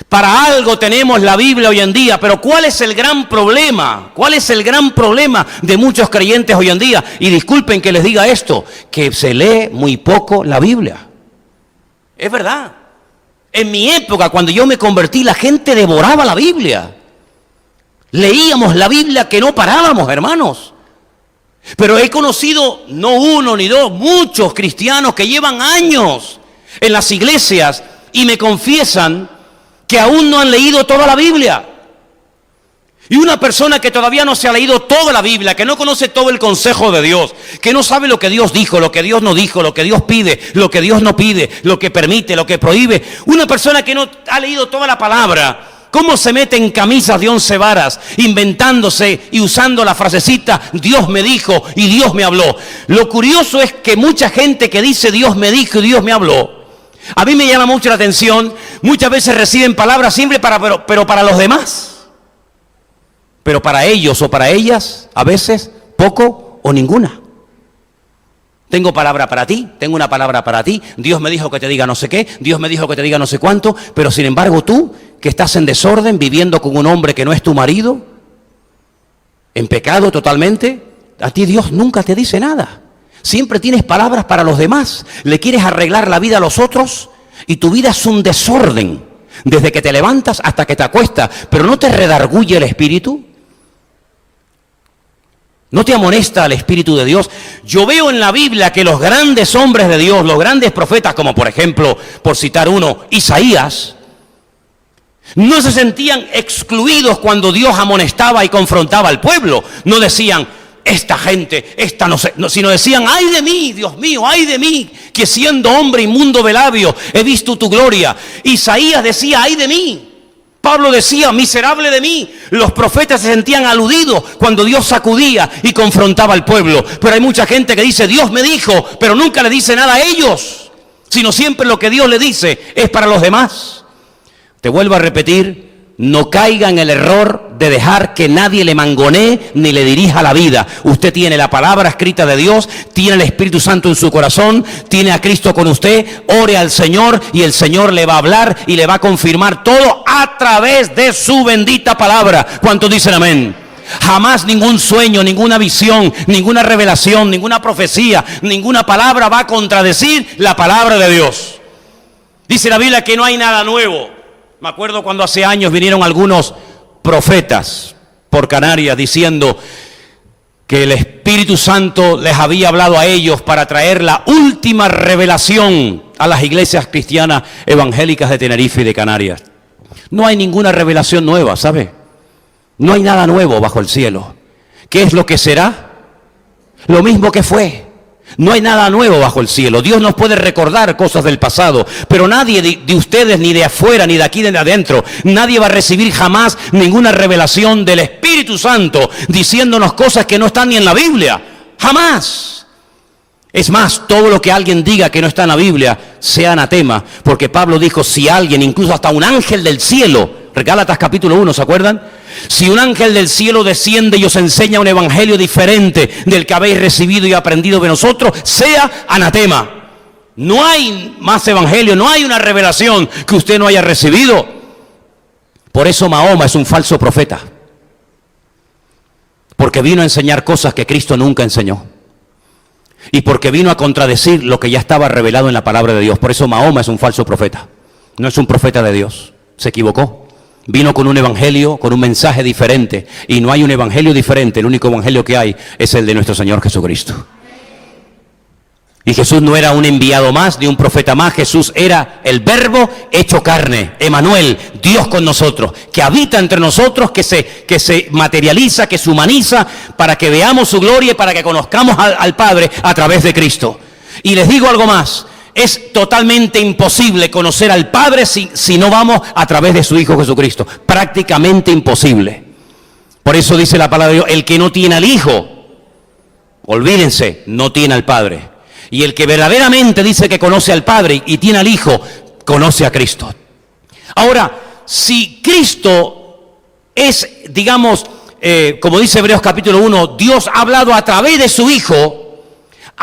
Para algo tenemos la Biblia hoy en día, pero ¿cuál es el gran problema? ¿Cuál es el gran problema de muchos creyentes hoy en día? Y disculpen que les diga esto, que se lee muy poco la Biblia. Es verdad. En mi época, cuando yo me convertí, la gente devoraba la Biblia. Leíamos la Biblia que no parábamos, hermanos. Pero he conocido, no uno ni dos, muchos cristianos que llevan años en las iglesias y me confiesan que aún no han leído toda la Biblia. Y una persona que todavía no se ha leído toda la Biblia, que no conoce todo el consejo de Dios, que no sabe lo que Dios dijo, lo que Dios no dijo, lo que Dios pide, lo que Dios no pide, lo que permite, lo que prohíbe. Una persona que no ha leído toda la palabra, ¿cómo se mete en camisas de 11 varas, inventándose y usando la frasecita, Dios me dijo y Dios me habló? Lo curioso es que mucha gente que dice Dios me dijo y Dios me habló, a mí me llama mucho la atención, muchas veces reciben palabras siempre pero para los demás. Pero para ellos o para ellas, a veces, poco o ninguna. Tengo palabra para ti, tengo una palabra para ti, Dios me dijo que te diga no sé qué, Dios me dijo que te diga no sé cuánto, pero sin embargo tú, que estás en desorden, viviendo con un hombre que no es tu marido, en pecado totalmente, a ti Dios nunca te dice nada. Siempre tienes palabras para los demás, le quieres arreglar la vida a los otros y tu vida es un desorden, desde que te levantas hasta que te acuestas, pero ¿no te redarguye el espíritu? ¿No te amonesta el Espíritu de Dios? Yo veo en la Biblia que los grandes hombres de Dios, los grandes profetas, como por ejemplo, por citar uno, Isaías, no se sentían excluidos cuando Dios amonestaba y confrontaba al pueblo. No decían, esta gente, esta no sé, no, sino decían, ay de mí, Dios mío, ay de mí, que siendo hombre inmundo de labio he visto tu gloria. Isaías decía, ay de mí. Pablo decía, miserable de mí. Los profetas se sentían aludidos cuando Dios sacudía y confrontaba al pueblo. Pero hay mucha gente que dice, Dios me dijo, pero nunca le dice nada a ellos, sino siempre lo que Dios le dice es para los demás. Te vuelvo a repetir, no caiga en el error de dejar que nadie le mangonee ni le dirija la vida. Usted tiene la palabra escrita de Dios, tiene el Espíritu Santo en su corazón, tiene a Cristo con usted, ore al Señor y el Señor le va a hablar y le va a confirmar todo a través de su bendita palabra. ¿Cuántos dicen amén? Jamás ningún sueño, ninguna visión, ninguna revelación, ninguna profecía, ninguna palabra va a contradecir la palabra de Dios. Dice la Biblia que no hay nada nuevo. Me acuerdo cuando hace años vinieron algunos profetas por Canarias diciendo que el Espíritu Santo les había hablado a ellos para traer la última revelación a las iglesias cristianas evangélicas de Tenerife y de Canarias. No hay ninguna revelación nueva, ¿sabe? No hay nada nuevo bajo el cielo. ¿Qué es lo que será? Lo mismo que fue. No hay nada nuevo bajo el cielo. Dios nos puede recordar cosas del pasado, pero nadie de ustedes, ni de afuera, ni de aquí, ni de adentro, nadie va a recibir jamás ninguna revelación del Espíritu Santo diciéndonos cosas que no están ni en la Biblia. Jamás. Es más, todo lo que alguien diga que no está en la Biblia sea anatema, porque Pablo dijo, si alguien, incluso hasta un ángel del cielo, Gálatas capítulo 1, ¿se acuerdan? Si un ángel del cielo desciende y os enseña un evangelio diferente del que habéis recibido y aprendido de nosotros, sea anatema. No hay más evangelio, no hay una revelación que usted no haya recibido. Por eso Mahoma es un falso profeta, porque vino a enseñar cosas que Cristo nunca enseñó, y porque vino a contradecir lo que ya estaba revelado en la palabra de Dios. Por eso Mahoma es un falso profeta, no es un profeta de Dios, se equivocó. Vino con un evangelio, con un mensaje diferente, y no hay un evangelio diferente. El único evangelio que hay es el de nuestro Señor Jesucristo. Y Jesús no era un enviado más, ni un profeta más. Jesús era el Verbo hecho carne, Emmanuel, Dios con nosotros, que habita entre nosotros, que se materializa, que se humaniza, para que veamos su gloria y para que conozcamos al Padre a través de Cristo. Y les digo algo más. Es totalmente imposible conocer al Padre si no vamos a través de su Hijo Jesucristo. Prácticamente imposible. Por eso dice la palabra de Dios, el que no tiene al Hijo, olvídense, no tiene al Padre. Y el que verdaderamente dice que conoce al Padre y tiene al Hijo, conoce a Cristo. Ahora, si Cristo es, digamos, como dice Hebreos capítulo 1, Dios ha hablado a través de su Hijo,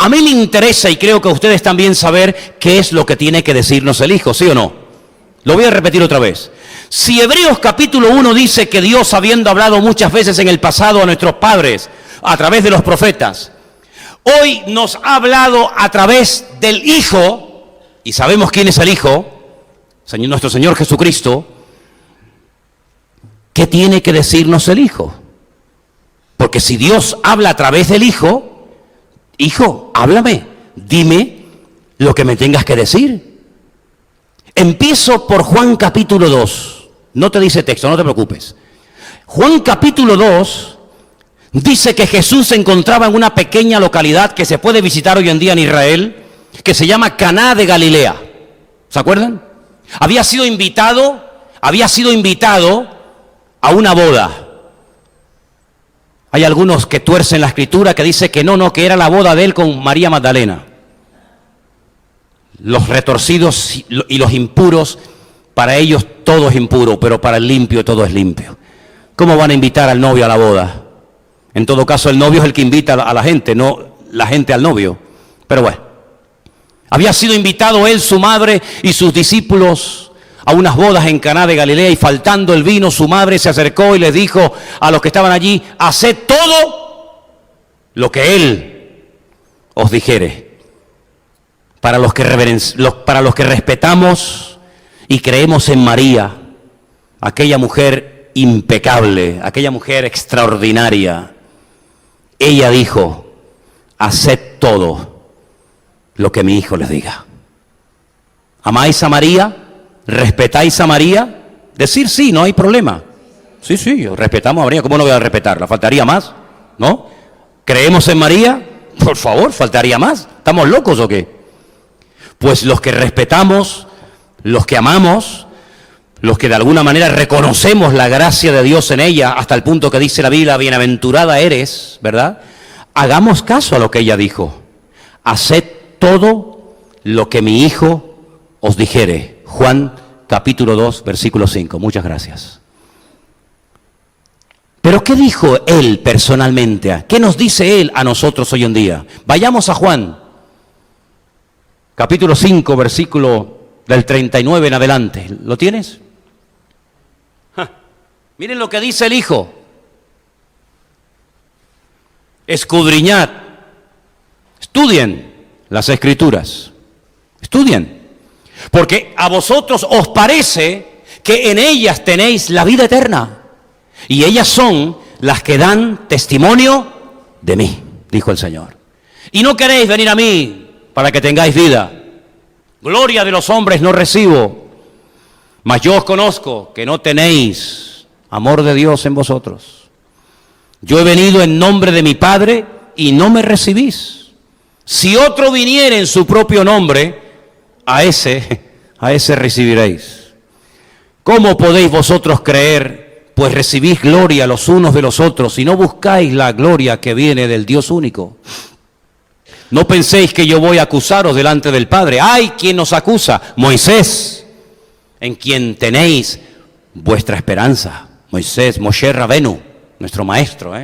a mí me interesa, y creo que a ustedes también, saber qué es lo que tiene que decirnos el Hijo, ¿sí o no? Lo voy a repetir otra vez. Si Hebreos capítulo 1 dice que Dios, habiendo hablado muchas veces en el pasado a nuestros padres, a través de los profetas, hoy nos ha hablado a través del Hijo, y sabemos quién es el Hijo, nuestro Señor Jesucristo, ¿qué tiene que decirnos el Hijo? Porque si Dios habla a través del Hijo, Hijo, háblame, dime lo que me tengas que decir. Empiezo por Juan capítulo 2. No te dice texto, no te preocupes. Juan capítulo 2 dice que Jesús se encontraba en una pequeña localidad que se puede visitar hoy en día en Israel, que se llama Caná de Galilea. ¿Se acuerdan? Había sido invitado a una boda. Hay algunos que tuercen la escritura, que dice que no, que era la boda de él con María Magdalena. Los retorcidos y los impuros, para ellos todo es impuro, pero para el limpio todo es limpio. ¿Cómo van a invitar al novio a la boda? En todo caso, el novio es el que invita a la gente, no la gente al novio. Pero bueno, había sido invitado él, su madre y sus discípulos a unas bodas en Caná de Galilea, y faltando el vino, su madre se acercó y les dijo a los que estaban allí, haced todo lo que él os dijere. Para los que respetamos y creemos en María, aquella mujer impecable, aquella mujer extraordinaria, ella dijo, haced todo lo que mi hijo les diga. ¿Amáis a María? ¿Respetáis a María? Decir sí, no hay problema. Sí, respetamos a María. ¿Cómo no voy a respetarla? ¿Faltaría más? ¿No? ¿Creemos en María? Por favor, faltaría más. ¿Estamos locos o qué? Pues los que respetamos, los que amamos, los que de alguna manera reconocemos la gracia de Dios en ella, hasta el punto que dice la Biblia, bienaventurada eres, ¿verdad? Hagamos caso a lo que ella dijo. Haced todo lo que mi Hijo os dijere. Juan capítulo 2, versículo 5. Muchas gracias. Pero ¿qué dijo Él personalmente? ¿Qué nos dice Él a nosotros hoy en día? Vayamos a Juan, capítulo 5, versículo del 39 en adelante. ¿Lo tienes? Miren lo que dice el Hijo. Escudriñad, estudien las Escrituras, estudien, porque a vosotros os parece que en ellas tenéis la vida eterna, y ellas son las que dan testimonio de mí, dijo el Señor. Y no queréis venir a mí para que tengáis vida. Gloria de los hombres no recibo, mas yo os conozco que no tenéis amor de Dios en vosotros. Yo he venido en nombre de mi Padre y no me recibís. Si otro viniere en su propio nombre, a ese recibiréis. ¿Cómo podéis vosotros creer? Pues recibís gloria los unos de los otros y no buscáis la gloria que viene del Dios único. No penséis que yo voy a acusaros delante del Padre. ¡Ay! ¿Quién nos acusa? Moisés, en quien tenéis vuestra esperanza. Moisés, Moshe Rabenu, nuestro maestro.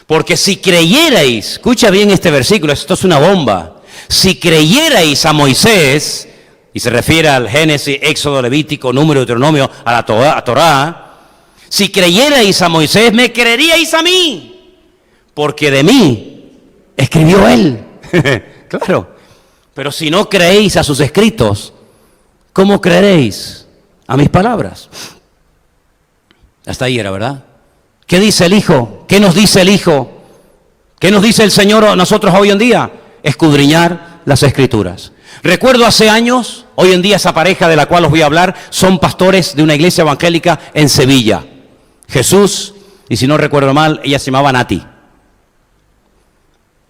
Porque si creyerais, escucha bien este versículo, esto es una bomba. Si creyerais a Moisés, y se refiere al Génesis, Éxodo, Levítico, Número, Deuteronomio, a la Torá, si creyerais a Moisés, me creeríais a mí, porque de mí escribió él. Claro, pero si no creéis a sus escritos, ¿cómo creeréis a mis palabras? Hasta ahí era, ¿verdad? ¿Qué dice el Hijo? ¿Qué nos dice el Hijo? ¿Qué nos dice el Señor a nosotros hoy en día? Escudriñar las Escrituras. Recuerdo hace años, hoy en día esa pareja de la cual os voy a hablar, son pastores de una iglesia evangélica en Sevilla. Jesús, y si no recuerdo mal, ella se llamaba Nati.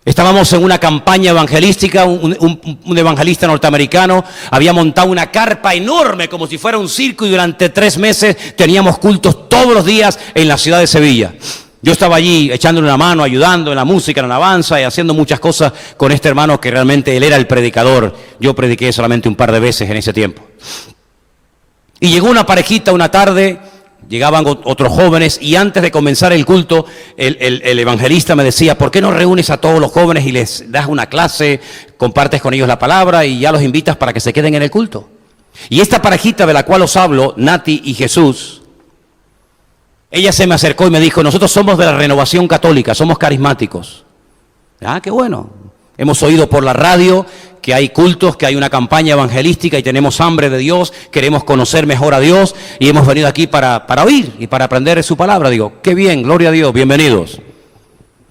Estábamos en una campaña evangelística, un evangelista norteamericano había montado una carpa enorme como si fuera un circo y durante 3 meses teníamos cultos todos los días en la ciudad de Sevilla. Yo estaba allí echándole una mano, ayudando en la música, en la alabanza y haciendo muchas cosas con este hermano que realmente él era el predicador. Yo prediqué solamente un par de veces en ese tiempo. Y llegó una parejita una tarde. Llegaban otros jóvenes y antes de comenzar el culto, el evangelista me decía, ¿por qué no reúnes a todos los jóvenes y les das una clase, compartes con ellos la palabra y ya los invitas para que se queden en el culto? Y esta parejita de la cual os hablo, Nati y Jesús, ella se me acercó y me dijo, nosotros somos de la Renovación Católica, somos carismáticos. Ah, qué bueno. Hemos oído por la radio que hay cultos, que hay una campaña evangelística y tenemos hambre de Dios, queremos conocer mejor a Dios y hemos venido aquí para oír y para aprender su palabra. Digo, qué bien, gloria a Dios, bienvenidos.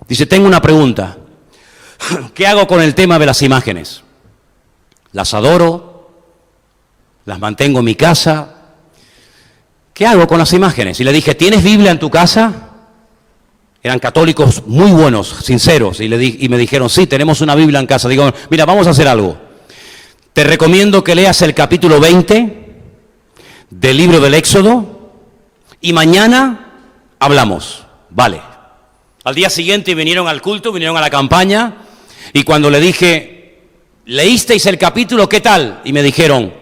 Dice, tengo una pregunta. ¿Qué hago con el tema de las imágenes? ¿Las adoro? ¿Las mantengo en mi casa? ¿Qué hago con las imágenes? Y le dije, ¿tienes Biblia en tu casa? Eran católicos muy buenos, sinceros, y me dijeron, sí, tenemos una Biblia en casa. Digo, mira, vamos a hacer algo. Te recomiendo que leas el capítulo 20 del libro del Éxodo y mañana hablamos. Vale. Al día siguiente vinieron al culto, vinieron a la campaña, y cuando le dije, ¿leísteis el capítulo? ¿Qué tal? Y me dijeron,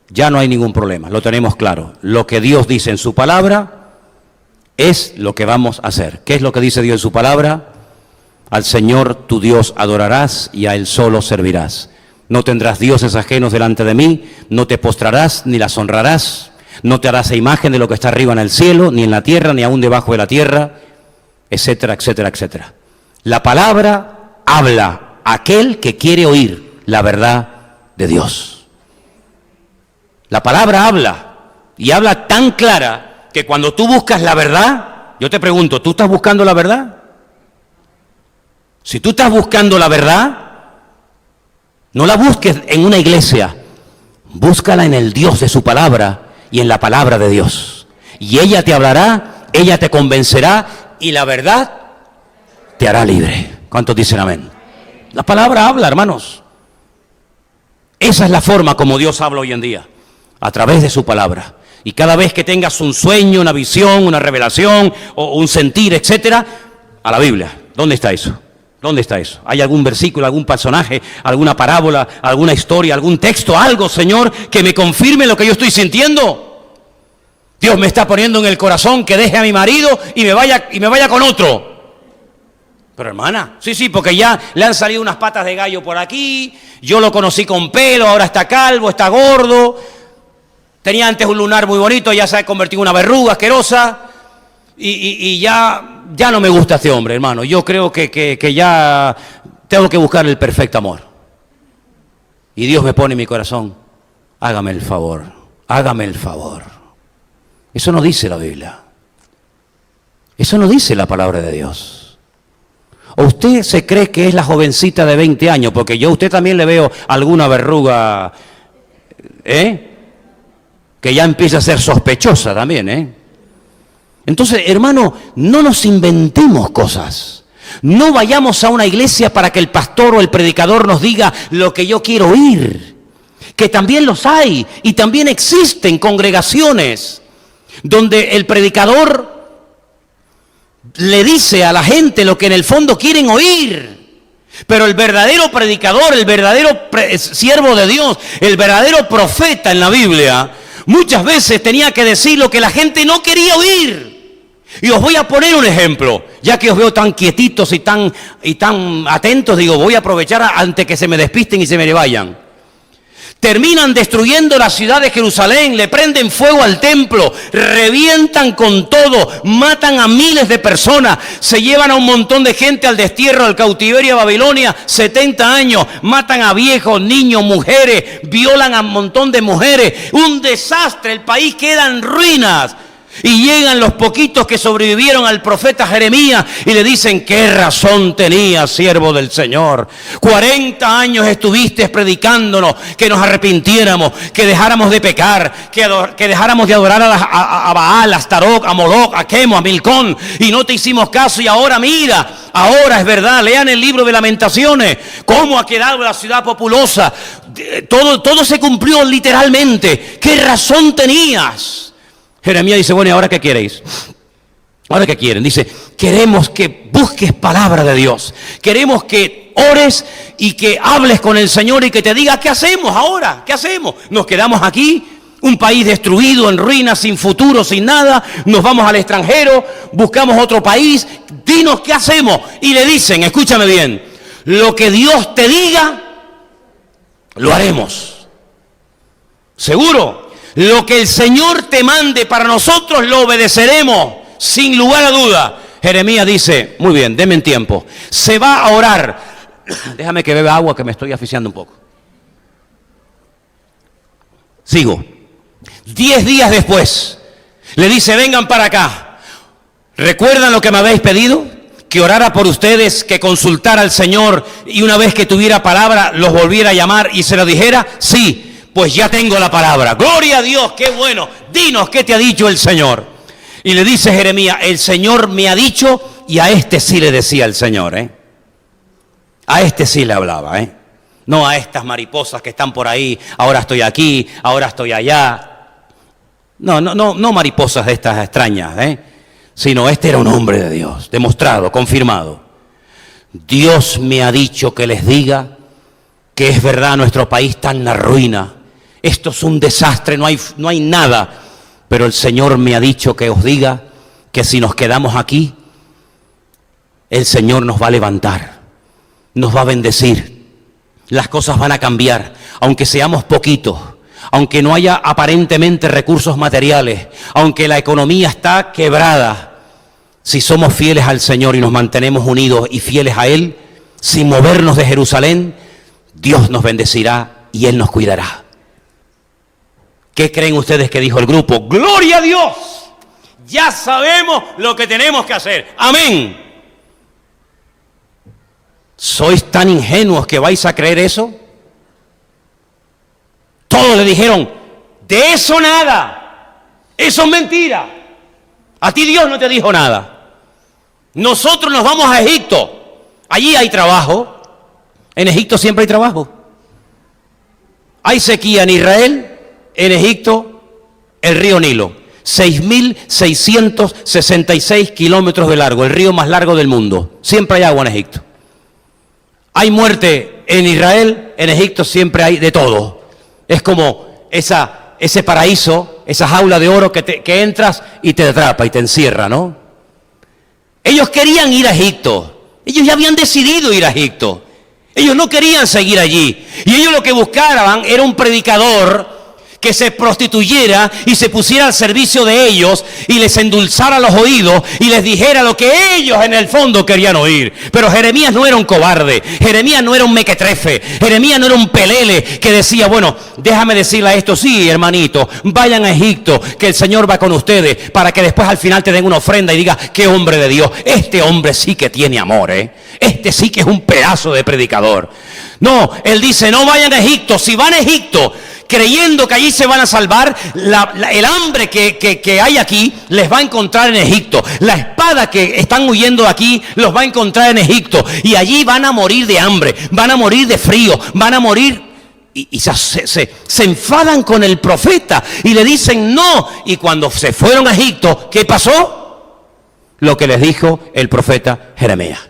ya no hay ningún problema, lo tenemos claro. Lo que Dios dice en su palabra es lo que vamos a hacer. ¿Qué es lo que dice Dios en su palabra? Al Señor tu Dios adorarás y a Él solo servirás. No tendrás dioses ajenos delante de mí, no te postrarás ni las honrarás, no te harás imagen de lo que está arriba en el cielo, ni en la tierra, ni aún debajo de la tierra, etcétera, etcétera, etcétera. La palabra habla a aquel que quiere oír la verdad de Dios. La palabra habla, y habla tan clara que cuando tú buscas la verdad, yo te pregunto, ¿tú estás buscando la verdad? Si tú estás buscando la verdad, no la busques en una iglesia, búscala en el Dios de su palabra y en la palabra de Dios. Y ella te hablará, ella te convencerá y la verdad te hará libre. ¿Cuántos dicen amén? La palabra habla, hermanos. Esa es la forma como Dios habla hoy en día, a través de su palabra. Y cada vez que tengas un sueño, una visión, una revelación o un sentir, etcétera, a la Biblia. ¿Dónde está eso? ¿Dónde está eso? ¿Hay algún versículo, algún personaje, alguna parábola, alguna historia, algún texto, algo, Señor, que me confirme lo que yo estoy sintiendo? Dios me está poniendo en el corazón que deje a mi marido y me vaya con otro. Pero hermana, sí, porque ya le han salido unas patas de gallo por aquí, yo lo conocí con pelo, ahora está calvo, está gordo, tenía antes un lunar muy bonito, ya se ha convertido en una verruga asquerosa, y ya no me gusta este hombre, hermano. Yo creo que ya tengo que buscar el perfecto amor. Y Dios me pone en mi corazón, hágame el favor, hágame el favor. Eso no dice la Biblia, eso no dice la palabra de Dios. ¿O usted se cree que es la jovencita de 20 años? Porque yo a usted también le veo alguna verruga, que ya empieza a ser sospechosa también, Entonces, hermano, no nos inventemos cosas. No vayamos a una iglesia para que el pastor o el predicador nos diga lo que yo quiero oír. Que también los hay y también existen congregaciones donde el predicador le dice a la gente lo que en el fondo quieren oír. Pero el verdadero predicador, el verdadero siervo de Dios, el verdadero profeta en la Biblia, muchas veces tenía que decir lo que la gente no quería oír. Y os voy a poner un ejemplo, ya que os veo tan quietitos y tan atentos, digo, voy a aprovechar antes que se me despisten y se me vayan. Terminan destruyendo la ciudad de Jerusalén, le prenden fuego al templo, revientan con todo, matan a miles de personas, se llevan a un montón de gente al destierro, al cautiverio a Babilonia, 70 años, matan a viejos, niños, mujeres, violan a un montón de mujeres, un desastre, el país queda en ruinas. Y llegan los poquitos que sobrevivieron al profeta Jeremías y le dicen, ¿qué razón tenías, siervo del Señor? 40 años estuviste predicándonos que nos arrepintiéramos, que dejáramos de pecar, que dejáramos de adorar a Baal, a Astarot, a Moloch, a Quemo, a Milcón, y no te hicimos caso. Y ahora mira, ahora es verdad, lean el libro de Lamentaciones, cómo ha quedado la ciudad populosa. Todo se cumplió literalmente. ¿Qué razón tenías? Jeremías dice, bueno, ¿y ahora qué queréis? ¿Ahora qué quieren? Dice, queremos que busques palabra de Dios. Queremos que ores y que hables con el Señor y que te diga, ¿qué hacemos ahora? ¿Qué hacemos? ¿Nos quedamos aquí? Un país destruido, en ruinas, sin futuro, sin nada. Nos vamos al extranjero, buscamos otro país. Dinos, ¿qué hacemos? Y le dicen, escúchame bien, lo que Dios te diga, lo haremos. ¿Seguro? Lo que el Señor te mande para nosotros lo obedeceremos, sin lugar a duda. Jeremías dice, muy bien, denme tiempo. Se va a orar. Déjame que beba agua que me estoy asfixiando un poco. Sigo. 10 días después, le dice, vengan para acá. ¿Recuerdan lo que me habéis pedido? Que orara por ustedes, que consultara al Señor y una vez que tuviera palabra los volviera a llamar y se lo dijera. Sí. Pues ya tengo la palabra. Gloria a Dios, qué bueno. Dinos qué te ha dicho el Señor. Y le dice Jeremías, el Señor me ha dicho, y a este sí le decía el Señor, A este sí le hablaba, No a estas mariposas que están por ahí, ahora estoy aquí, ahora estoy allá. No mariposas de estas extrañas, Sino este era un hombre de Dios, demostrado, confirmado. Dios me ha dicho que les diga que es verdad, nuestro país está en la ruina. Esto es un desastre, no hay nada. Pero el Señor me ha dicho que os diga que si nos quedamos aquí, el Señor nos va a levantar, nos va a bendecir. Las cosas van a cambiar, aunque seamos poquitos, aunque no haya aparentemente recursos materiales, aunque la economía está quebrada. Si somos fieles al Señor y nos mantenemos unidos y fieles a Él, sin movernos de Jerusalén, Dios nos bendecirá y Él nos cuidará. ¿Qué creen ustedes que dijo el grupo? ¡Gloria a Dios! Ya sabemos lo que tenemos que hacer. ¡Amén! ¿Sois tan ingenuos que vais a creer eso? Todos le dijeron, de eso nada. Eso es mentira. A ti Dios no te dijo nada. Nosotros nos vamos a Egipto. Allí hay trabajo. En Egipto siempre hay trabajo. Hay sequía en Israel, en Egipto, el río Nilo. 6.666 kilómetros de largo, el río más largo del mundo. Siempre hay agua en Egipto. Hay muerte en Israel, en Egipto siempre hay de todo. Es como ese paraíso, esa jaula de oro que entras y te atrapa y te encierra, ¿no? Ellos querían ir a Egipto. Ellos ya habían decidido ir a Egipto. Ellos no querían seguir allí. Y ellos lo que buscaban era un predicador que se prostituyera y se pusiera al servicio de ellos y les endulzara los oídos y les dijera lo que ellos en el fondo querían oír. Pero Jeremías no era un cobarde, Jeremías no era un mequetrefe, Jeremías no era un pelele que decía, bueno, déjame decirle a esto, sí, hermanito, vayan a Egipto, que el Señor va con ustedes, para que después al final te den una ofrenda y diga, qué hombre de Dios, este hombre sí que tiene amor, este sí que es un pedazo de predicador. No, él dice, no vayan a Egipto. Si van a Egipto creyendo que allí se van a salvar, el hambre que hay aquí les va a encontrar en Egipto. La espada que están huyendo de aquí los va a encontrar en Egipto. Y allí van a morir de hambre, van a morir de frío, van a morir. Y se enfadan con el profeta y le dicen no. Y cuando se fueron a Egipto, ¿qué pasó? Lo que les dijo el profeta Jeremías.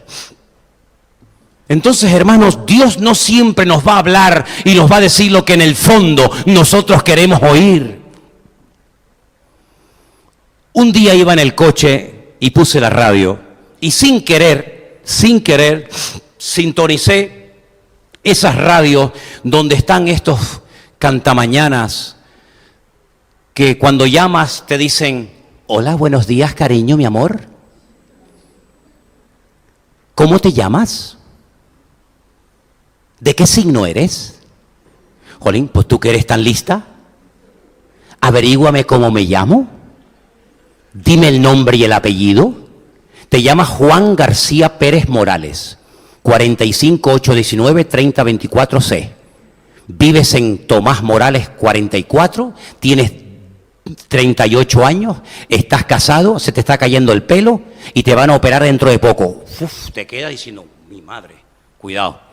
Entonces, hermanos, Dios no siempre nos va a hablar y nos va a decir lo que en el fondo nosotros queremos oír. Un día iba en el coche y puse la radio y sin querer, sintonicé esas radios donde están estos cantamañanas que cuando llamas te dicen, hola, buenos días, cariño, mi amor. ¿Cómo te llamas? ¿De qué signo eres? Jolín, pues tú que eres tan lista, averíguame cómo me llamo, dime el nombre y el apellido. Te llamas Juan García Pérez Morales, 45819-3024C. Vives en Tomás Morales 44, tienes 38 años, estás casado, se te está cayendo el pelo y te van a operar dentro de poco. Uf, te queda diciendo, mi madre, cuidado.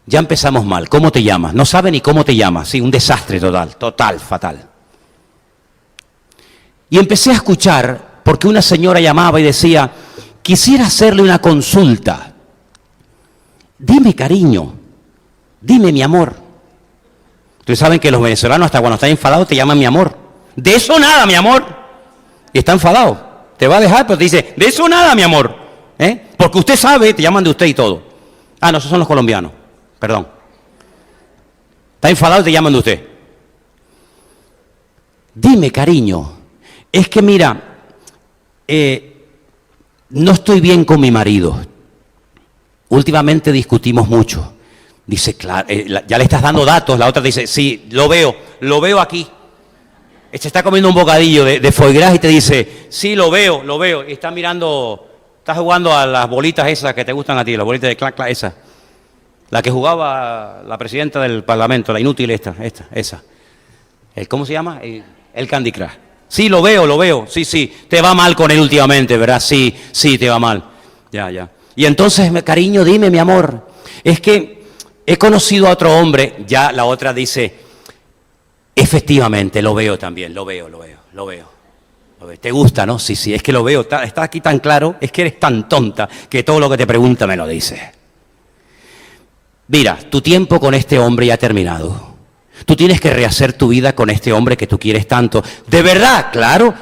Ya empezamos mal. ¿Cómo te llamas? No sabe ni cómo te llamas. Sí, un desastre total, fatal. Y empecé a escuchar, porque una señora llamaba y decía, quisiera hacerle una consulta. Dime, cariño, dime, mi amor. Ustedes saben que los venezolanos hasta cuando están enfadados te llaman mi amor. De eso nada, mi amor. Y está enfadado. Te va a dejar, pero te dice, de eso nada, mi amor. Porque usted sabe, te llaman de usted y todo. Ah, no, esos son los colombianos. Perdón. Está enfadado y te llaman de usted. Dime, cariño, es que mira, no estoy bien con mi marido. Últimamente discutimos mucho. Dice, claro, ya le estás dando datos. La otra dice, sí, lo veo aquí. Este está comiendo un bocadillo de foie gras y te dice, sí, lo veo. Y está mirando, está jugando a las bolitas esas que te gustan a ti, las bolitas de clac, clac, esas. La que jugaba la presidenta del Parlamento, la inútil esa. ¿Cómo se llama? El Candy Crush. Sí, lo veo. Sí. Te va mal con él últimamente, ¿verdad? Sí, te va mal. Ya. Y entonces, cariño, dime, mi amor, es que he conocido a otro hombre. Ya la otra dice, efectivamente, lo veo también, lo veo. ¿Te gusta, no? Sí, es que lo veo. Está aquí tan claro, es que eres tan tonta que todo lo que te pregunta me lo dices. Mira, tu tiempo con este hombre ya ha terminado. Tú tienes que rehacer tu vida con este hombre que tú quieres tanto. De verdad, claro.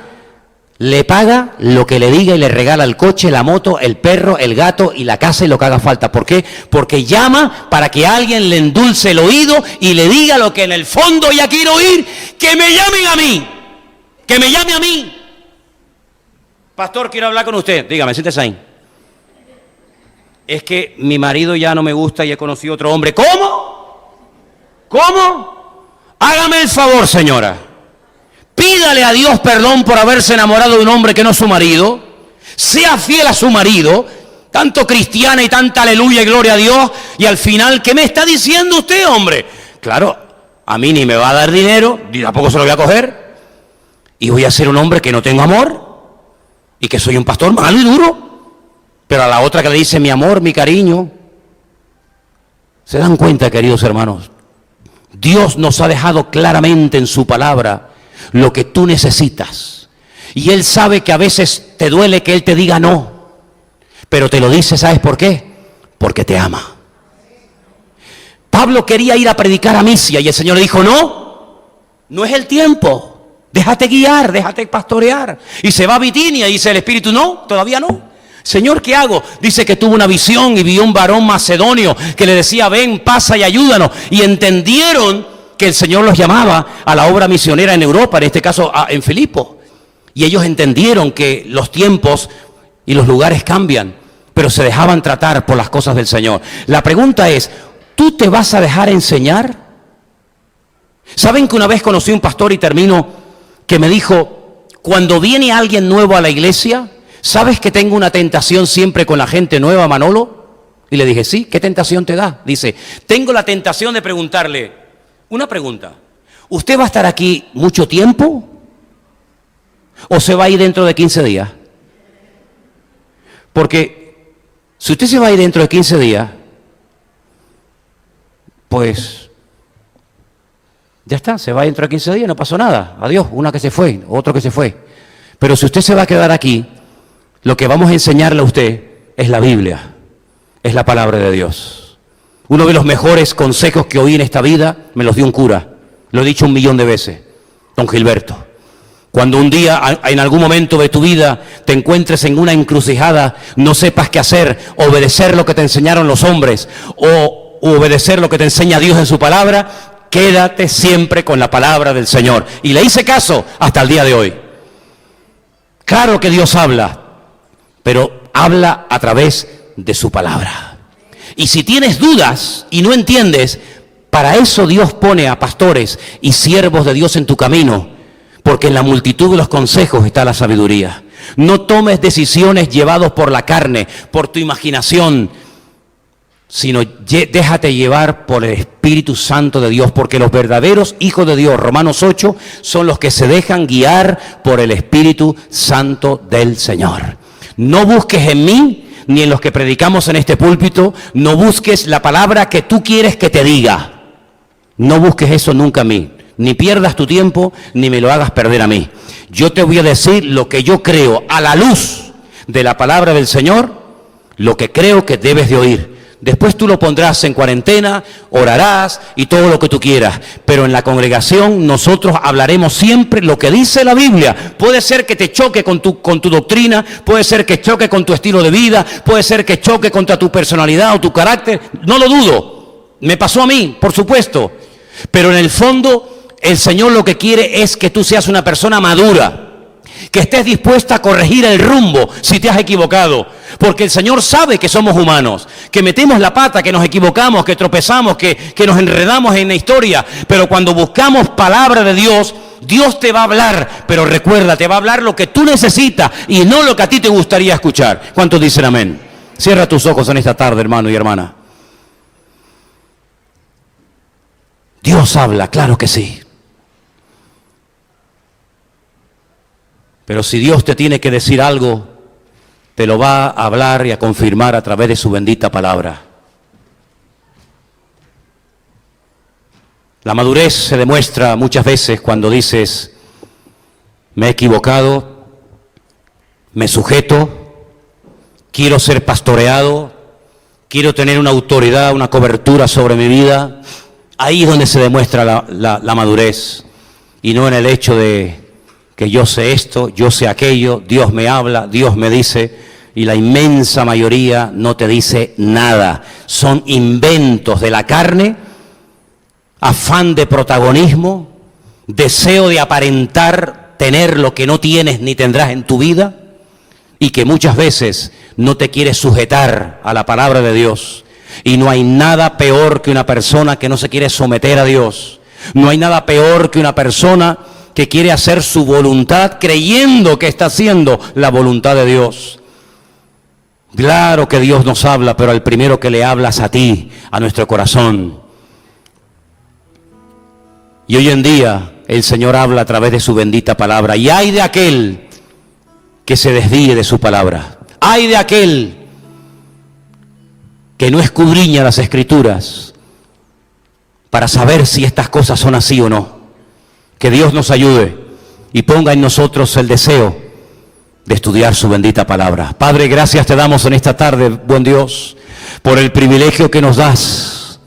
Le paga lo que le diga y le regala el coche, la moto, el perro, el gato y la casa y lo que haga falta. ¿Por qué? Porque llama para que alguien le endulce el oído y le diga lo que en el fondo ya quiero oír. ¡Que me llamen a mí! ¡Que me llame a mí! Pastor, quiero hablar con usted. Dígame, siéntese ahí. Es que mi marido ya no me gusta y he conocido otro hombre. ¿Cómo? Hágame el favor, señora. Pídale a Dios perdón por haberse enamorado de un hombre que no es su marido. Sea fiel a su marido. Tanto cristiana y tanta aleluya y gloria a Dios. Y al final, ¿qué me está diciendo usted, hombre? Claro, a mí ni me va a dar dinero, ni tampoco se lo voy a coger. Y voy a ser un hombre que no tengo amor. Y que soy un pastor malo y duro. Pero a la otra que le dice mi amor, mi cariño. ¿Se dan cuenta, queridos hermanos? Dios nos ha dejado claramente en su palabra lo que tú necesitas. Y Él sabe que a veces te duele que Él te diga no. Pero te lo dice, ¿sabes por qué? Porque te ama. Pablo quería ir a predicar a Misia y el Señor le dijo, no es el tiempo. Déjate guiar, déjate pastorear. Y se va a Bitinia y dice el Espíritu, no, todavía no. Señor, ¿qué hago? Dice que tuvo una visión y vio un varón macedonio que le decía, ven, pasa y ayúdanos. Y entendieron que el Señor los llamaba a la obra misionera en Europa, en este caso en Filipos. Y ellos entendieron que los tiempos y los lugares cambian, pero se dejaban tratar por las cosas del Señor. La pregunta es, ¿tú te vas a dejar enseñar? ¿Saben que una vez conocí a un pastor y termino que me dijo, cuando viene alguien nuevo a la iglesia, ¿sabes que tengo una tentación siempre con la gente nueva, Manolo? Y le dije, sí, ¿qué tentación te da? Dice, tengo la tentación de preguntarle una pregunta. ¿Usted va a estar aquí mucho tiempo? ¿O se va a ir dentro de 15 días? Porque si usted se va a ir dentro de 15 días, pues ya está, se va dentro de 15 días, no pasó nada. Adiós, una que se fue, otro que se fue. Pero si usted se va a quedar aquí, lo que vamos a enseñarle a usted es la Biblia, es la palabra de Dios. Uno de los mejores consejos que oí en esta vida me los dio un cura. Lo he dicho 1.000.000 de veces, don Gilberto. Cuando un día, en algún momento de tu vida, te encuentres en una encrucijada, no sepas qué hacer, obedecer lo que te enseñaron los hombres o obedecer lo que te enseña Dios en su palabra, quédate siempre con la palabra del Señor. Y le hice caso hasta el día de hoy. Claro que Dios habla, pero habla a través de su palabra. Y si tienes dudas y no entiendes, para eso Dios pone a pastores y siervos de Dios en tu camino, porque en la multitud de los consejos está la sabiduría. No tomes decisiones llevados por la carne, por tu imaginación, sino déjate llevar por el Espíritu Santo de Dios, porque los verdaderos hijos de Dios, Romanos 8, son los que se dejan guiar por el Espíritu Santo del Señor. No busques en mí, ni en los que predicamos en este púlpito, no busques la palabra que tú quieres que te diga. No busques eso nunca en mí. Ni pierdas tu tiempo, ni me lo hagas perder a mí. Yo te voy a decir lo que yo creo a la luz de la palabra del Señor, lo que creo que debes de oír. Después tú lo pondrás en cuarentena, orarás y todo lo que tú quieras. Pero en la congregación nosotros hablaremos siempre lo que dice la Biblia. Puede ser que te choque con tu doctrina, puede ser que choque con tu estilo de vida, puede ser que choque contra tu personalidad o tu carácter. No lo dudo. Me pasó a mí, por supuesto. Pero en el fondo, el Señor lo que quiere es que tú seas una persona madura, que estés dispuesta a corregir el rumbo si te has equivocado, porque el Señor sabe que somos humanos, que metemos la pata, que nos equivocamos, que tropezamos, que nos enredamos en la historia, pero cuando buscamos palabra de Dios, Dios te va a hablar, pero recuerda, te va a hablar lo que tú necesitas y no lo que a ti te gustaría escuchar. ¿Cuántos dicen amén? Cierra tus ojos en esta tarde, hermano y hermana. Dios habla, claro que sí. Pero si Dios te tiene que decir algo, te lo va a hablar y a confirmar a través de su bendita palabra. La madurez se demuestra muchas veces cuando dices, me he equivocado, me sujeto, quiero ser pastoreado, quiero tener una autoridad, una cobertura sobre mi vida. Ahí es donde se demuestra la madurez, y no en el hecho de que yo sé esto, yo sé aquello, Dios me habla, Dios me dice, y la inmensa mayoría no te dice nada. Son inventos de la carne, afán de protagonismo, deseo de aparentar tener lo que no tienes ni tendrás en tu vida, y que muchas veces no te quieres sujetar a la palabra de Dios. Y no hay nada peor que una persona que no se quiere someter a Dios. No hay nada peor que una persona que quiere hacer su voluntad creyendo que está haciendo la voluntad de Dios. Claro que Dios nos habla, pero al primero que le hablas a ti, a nuestro corazón. Y hoy en día el Señor habla a través de su bendita palabra. Y ay de aquel que se desvíe de su palabra. Ay de aquel que no escudriña las Escrituras para saber si estas cosas son así o no. Que Dios nos ayude y ponga en nosotros el deseo de estudiar su bendita palabra. Padre, gracias te damos en esta tarde, buen Dios, por el privilegio que nos das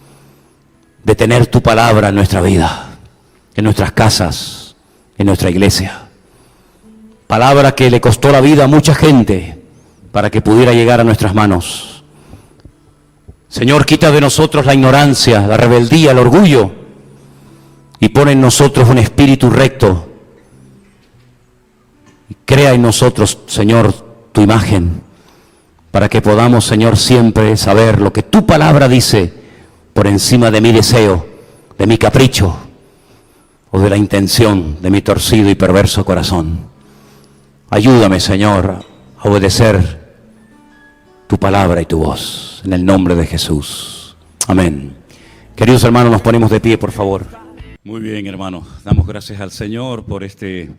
de tener tu palabra en nuestra vida, en nuestras casas, en nuestra iglesia. Palabra que le costó la vida a mucha gente para que pudiera llegar a nuestras manos. Señor, quita de nosotros la ignorancia, la rebeldía, el orgullo y pon en nosotros un espíritu recto. Y crea en nosotros, Señor, tu imagen para que podamos, Señor, siempre saber lo que tu palabra dice por encima de mi deseo, de mi capricho o de la intención de mi torcido y perverso corazón. Ayúdame, Señor, a obedecer tu palabra y tu voz, en el nombre de Jesús. Amén. Queridos hermanos, nos ponemos de pie, por favor. Muy bien, hermanos. Damos gracias al Señor por este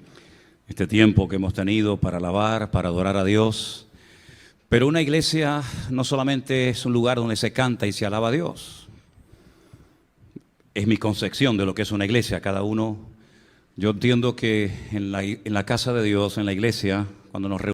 tiempo que hemos tenido para alabar, para adorar a Dios. Pero una iglesia no solamente es un lugar donde se canta y se alaba a Dios. Es mi concepción de lo que es una iglesia. Cada uno, yo entiendo que en la casa de Dios, en la iglesia, cuando nos reunimos,